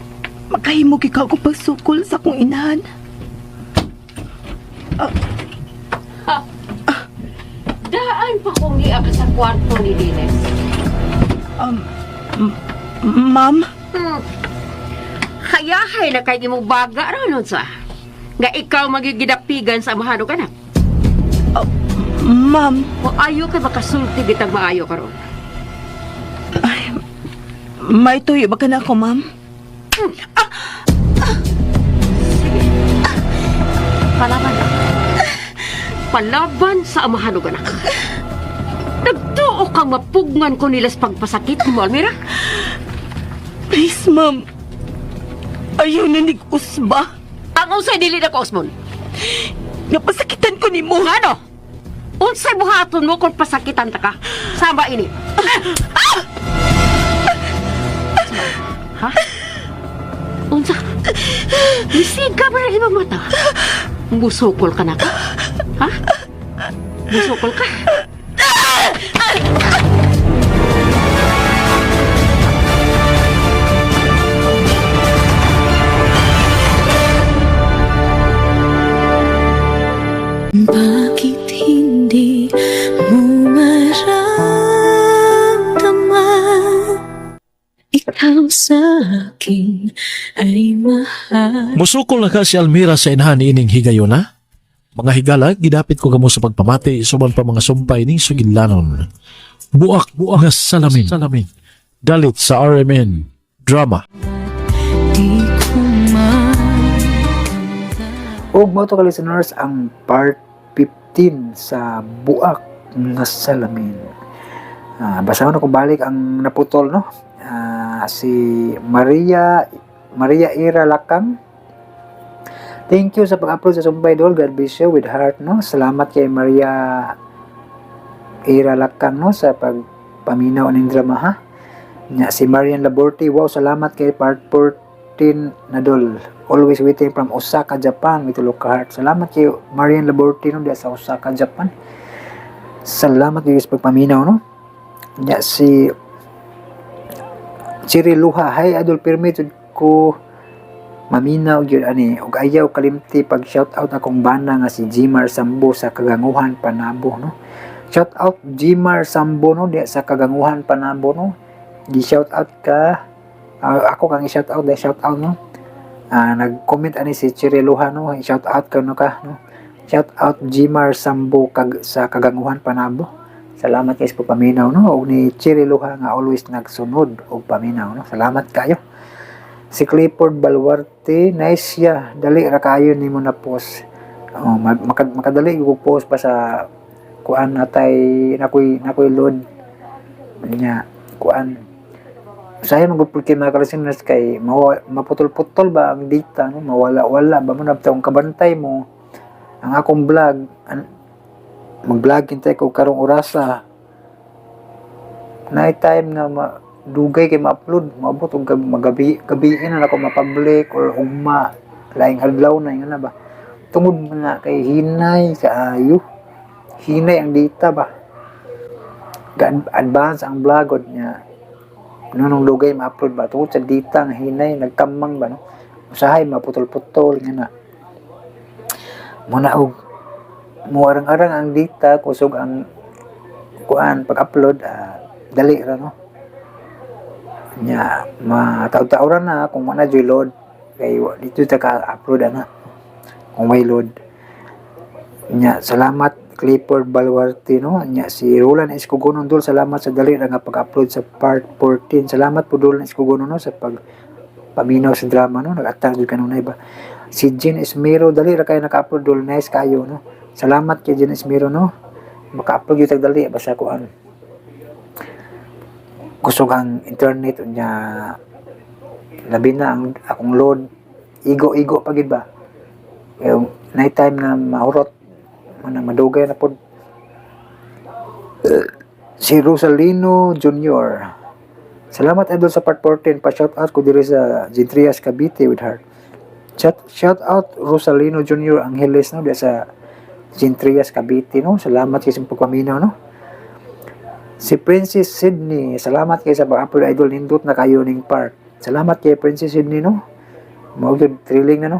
Speaker 6: makahimo ikaw ko pagsukol sa akong inahan.
Speaker 4: Daan pa kong giak sa kwarto ni Dines.
Speaker 6: Ma'am,
Speaker 4: Hayahay na kay mo baga ron sa. Nga ikaw magigidapigan sa amahano ka na.
Speaker 6: ma'am,
Speaker 4: O ayo kay makasulti bitag maayo karon.
Speaker 6: may tuyo ba ka na ako, ma'am?
Speaker 4: Palaban na. Palaban sa amahano ka na. Nagtuo kang mapugngan ko nilas pagpasakit ni mo, Almira.
Speaker 6: Please, ma'am. Ayaw na nig-usba.
Speaker 4: Ang unsay dili na ko, Osmond.
Speaker 6: Napasakitan ko ni mo.
Speaker 4: Ano? Unsay buhaton mo kung pasakitan ta ka? Sama ini. Ha? Unsa? Bisiga ba na ibang mata? Busukol ka na ka? Ha? Busukol ka?
Speaker 2: Bakit hindi mo maramdaman ikaw sa akin ay mahal?
Speaker 3: Musukol na ka si Almira sa inahan ni ining higayuna. Mga higala, gidapit ko kamo sa pagpamati suman pa mga sumpay ning sugidlanon. Buak nga salamin. Dalit sa RMN Drama.
Speaker 2: Di ko
Speaker 1: Ug mo to ka listeners ang part 15 sa Buak nga Salamin. Basahon ako balik ang naputol, no? Si Maria Ira Lakang. Thank you sa pag-upload sa Sumbay Dol. God bless you with heart, no? Salamat kay Maria Ira Lakang, no? Sa pagpaminaw ng drama, ha? Si Marian Laborte, wow, salamat kay part 14 na Dol. Always waiting from Osaka, Japan. With Luka Heart. Salamat kay Marian Laborte, no? Diya sa Osaka, Japan. Salamat kayo sa pagpaminaw, no? Si Luha, hi, Adol, permitted ko maminaw gyud ani ug ayaw kalimti pag shout out akong bana nga si Jimar Sambo sa Kaganguhan Panabo no. Shout out Jimar Sambo no di sa Kaganguhan Panabo no. Gi shout out ka ako kang i-shout out dahil shout out no. Nag-comment ani si Chiriluha no, shout out ka no ka no. Shout out Jimar Sambo sa Kaganguhan Panabo. Salamat guys po paminaw no og ni Chiriluha nga always nagsunod og paminaw no. Salamat kayo. Si Clifford Balwarte, nice siya. Dali ra kayo nimo na post. Makadali ko post pa sa kuan natay nakoy load nya kuan. Saya magpulki mga kalisteners kay maputol-putol ba ang data no, mawala-wala ba man abtong kabantay mo ang akong vlog mag-vlog hintay ko karong orasa. Night time na dugay kay ma-upload maabot og gabiin na ako ma-public or ugma laing adlaw na nga na ba tungod man na kay hinay kaayo hinay ang data ba advance ang vlog niya nung dugay ma-upload ba tungod sa data nga hinay nagkamang ba no usahay maputol-putol nga na muna og muarang-arang ang data kusog ang kuan pag-upload dali ra no nya mataw-tawran na kung mana joy load kay dito ta ka-upload na kung may load nya salamat Clifford Balwarte no nya si Roland Escogonon dol salamat sa dali ra nga pag-upload sa part 14 salamat po Roland Escogonon no sa pag paminaw sa drama no nag-atang jud kanunay ba si Jean Esmero dali ra kay naka-upload dol nice kayo no salamat kay Jean Esmero no maka-upload jud tag dali basta kuan kusog ang internet nya labi na ang akong load igo pagid ba yung night time na mahurot madugay na pod si Rosalino Jr. Salamat idol sa part 14 pa shout out ko diri sa Gentrias Cavite with heart shout out Rosalino Jr. Angeles no diya sa Gentrias Cavite no salamat kasi pagpaminaw no. Si Princess Sydney, salamat kay sa pag-upload idol nindot na kayo ning part. Salamat kay Princess Sydney no. Mao gyud thrilling na no.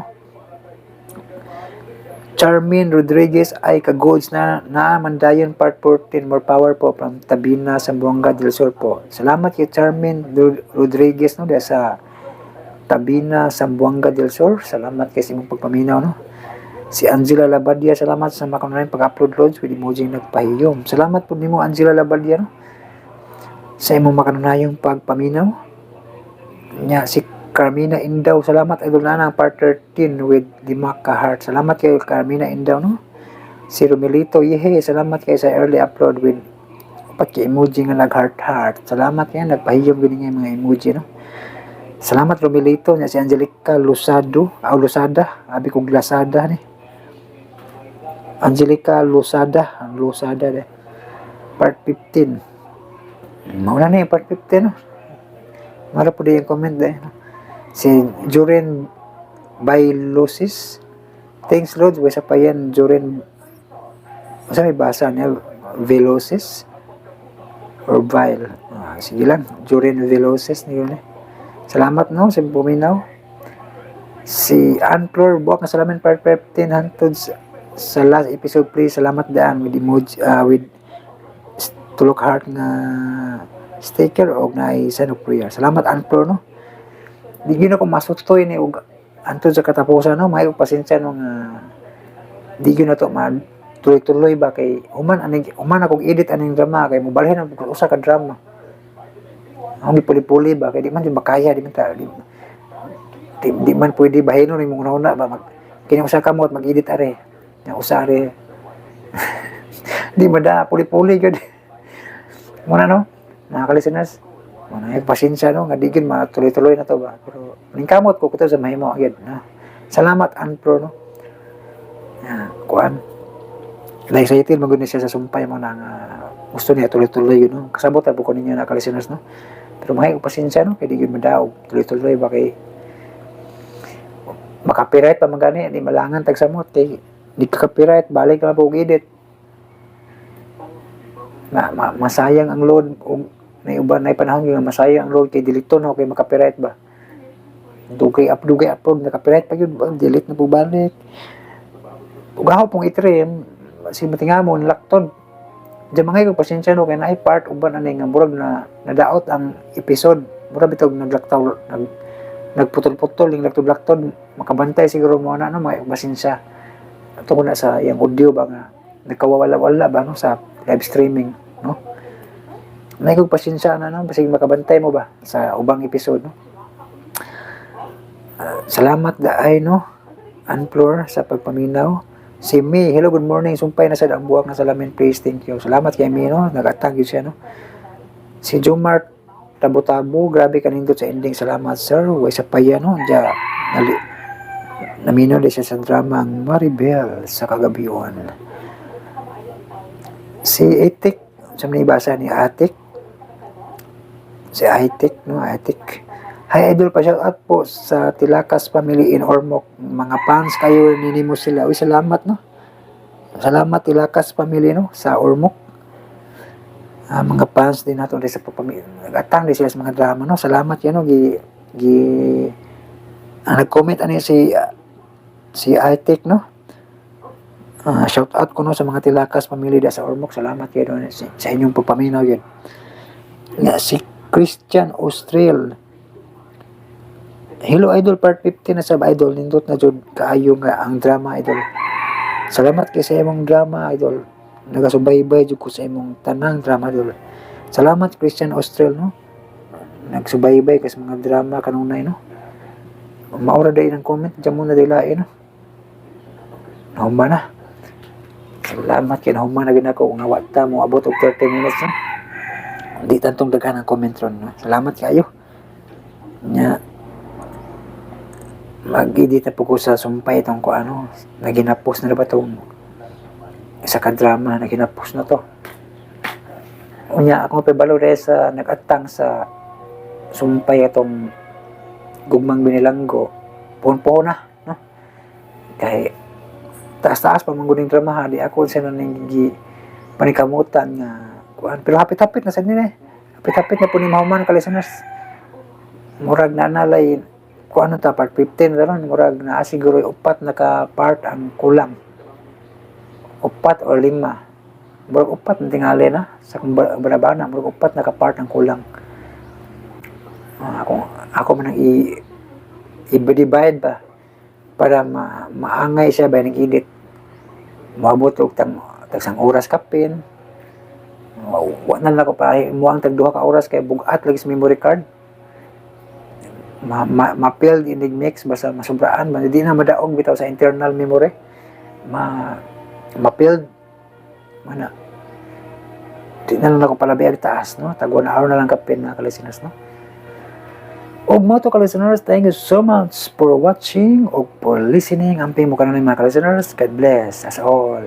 Speaker 1: Charmin Rodriguez ay ka-goods na mandayon part 14 more power po from Tabina Zamboanga del Sur po. Salamat kay Charmin Rodriguez no diya sa Tabina Zamboanga del Sur. Salamat kay sa imong pagpaminaw no. Si Angela Labadia, salamat sa makanunay pag-upload loads with emoji nagpahiyom. Salamat po nimo Angela Labadia no? Sa imong makanunayong pagpaminaw. Nya si Carmina Indaw, salamat idol na ng part 13 with Dimaka Heart. Salamat kay Carmina Indaw no. Si Romelito, yehe, salamat kay sa early upload with pati emoji nga nag-heart. Salamat kay nagpahiyom gid nga mga emoji no. Salamat Romelito nya si Angelica Lusado, Lusada, abi ko Glasada ni. Angelica Lusada, ang Lusada de. Part 15. Mauna na yung part 15 no. Mara po din yung comment de. Si Joren Bailosis. Thanks Lord, wala pa yan Joren. Masa may basa niya Velosis or Vile. Sige lang, Joren Velosis ni yun eh. Salamat no sa puminaw. Si Antlor buwak na salamin part 15 hantod sa last episode please. Salamat daan with emoji with tulok heart na sticker o na sign of prayer. Salamat Antlor no. Di gyud ako masutoy ni og hantod sa katapusan no may pasensya no nga di gyud na to tuloy-tuloy ba kay uman akong edit aning drama kay mobalhin ang usa ka drama. Ang puli-puli ba kay di man makaya di man pwede bahinon imong una ba kini usa ka mo mag-edit are nya usa are di mada puli-puli gyud muna no nakakalistenes muna ay pasensya no nga di gyud matuloy-tuloy na to ba pero ningkamot ko kuto sa mahimo gyud na salamat Anpro no kuan like sa itin magud siya sa sumpay mo nang gusto niya tuloy-tuloy yun no kasabot ta ko ninyo nakalistenes no pero mahay ko pasensya no kay di gyud madaog tuloy-tuloy ba kay makapiright pa magani di malangan tag samot kay di ka copyright balik na po edit na masayang ang load og may uban na panahon nga masayang ang load kay dilito no kay makapiright ba dugay upload nakapirat pa yun, delete na po balik. Ug ako pong itrim si matingamon laktod. Diyan mga ko pasensya no kay naay part uban ani nga murag na nadaot ang episode. Murag bitog naglaktaw nagputol-putol yung laktod makabantay siguro mo na no may pasensya. Ato ko na sa yang audio ba nga nagkawawala-wala ba no sa live streaming no. May kong pasensya na no basig makabantay mo ba sa ubang episode no. Salamat daay no Anflor sa pagpaminaw. Si May, hello, good morning. Sumpay na sa ang buwak na salamin, please, thank you. Salamat kay May, no? Nag-atag yun siya, no? Si Jomart Tabo-Tabo, grabe ka nindot sa ending. Salamat, sir. Huwag sa paya, no? Diya, naminaw din siya sa drama ang Maribel sa kagabiwan. Si Atik, sa manibasa ni Atik. Si Atik, no? Atik. Hi Idol, pa-shout out po sa Tilakas family in Ormoc. Mga fans kayo, ninimo sila. Uy, salamat no. Salamat Tilakas family no sa Ormoc. Mga fans din nato sa pagpamilya. Nag-atang din sila sa mga drama no. Salamat yan no. Nag-comment ani si Arctic no. Shout out ko no sa mga Tilakas family da sa Ormoc. Salamat kayo no, sa inyong pagpaminaw yun. Si Christian Austral. Hello Idol, part 15 na sa Idol. Nindot na jud kaayo nga ang drama Idol. Salamat kay sa imong drama Idol. Nagasubaybay jud ko sa imong tanang drama Idol. Salamat Christian Austral no. Nagsubaybay kay sa mga drama kanunay no. Maura day ng comment diyan muna dilain no. Nauma na. Salamat kay nauma na gid ako nga wata mo abot og 30 minutes no. Di tantong daghan ang comment ron no. Salamat kayo. Nya mag-edit na po ko sa sumpay itong ko ano, naginapos na ba itong isa ka drama, naginapos na to. Unya, ako pabalo rin sa nag-atang sa sumpay itong gugmang binilanggo, puhon-puhon na, no? Kaya, taas-taas pa mangguning drama, di ako sa nangyigi panikamutan nga, kuhan. Pero hapit-hapit na sa nila eh. Hapit-hapit na po ni Mahuman, kalisaners. Murag na analay, kung ano ta, part 15 ron, murag na siguro upat na ka part ang kulang. Upat o 5. Murag upat na tingali na. Sa barabana, murag upat na ka part ang kulang. Ako man ang i-divide ba para maangay siya ba ng edit. Maabot og tagsang oras kapin. Wa na ko pa muang tag 2 ka oras kay bugat lagi sa memory card. Ma-filled in the mix basta masubraan ba di na madaog bitaw sa internal memory ma-filled mana di na lang ako palabiyag taas no tagwa na araw na lang kapin na kalisinas no og mo to kalisteners, thank you so much for watching og for listening. Amping mo kanon mga kalisteners, God bless us all.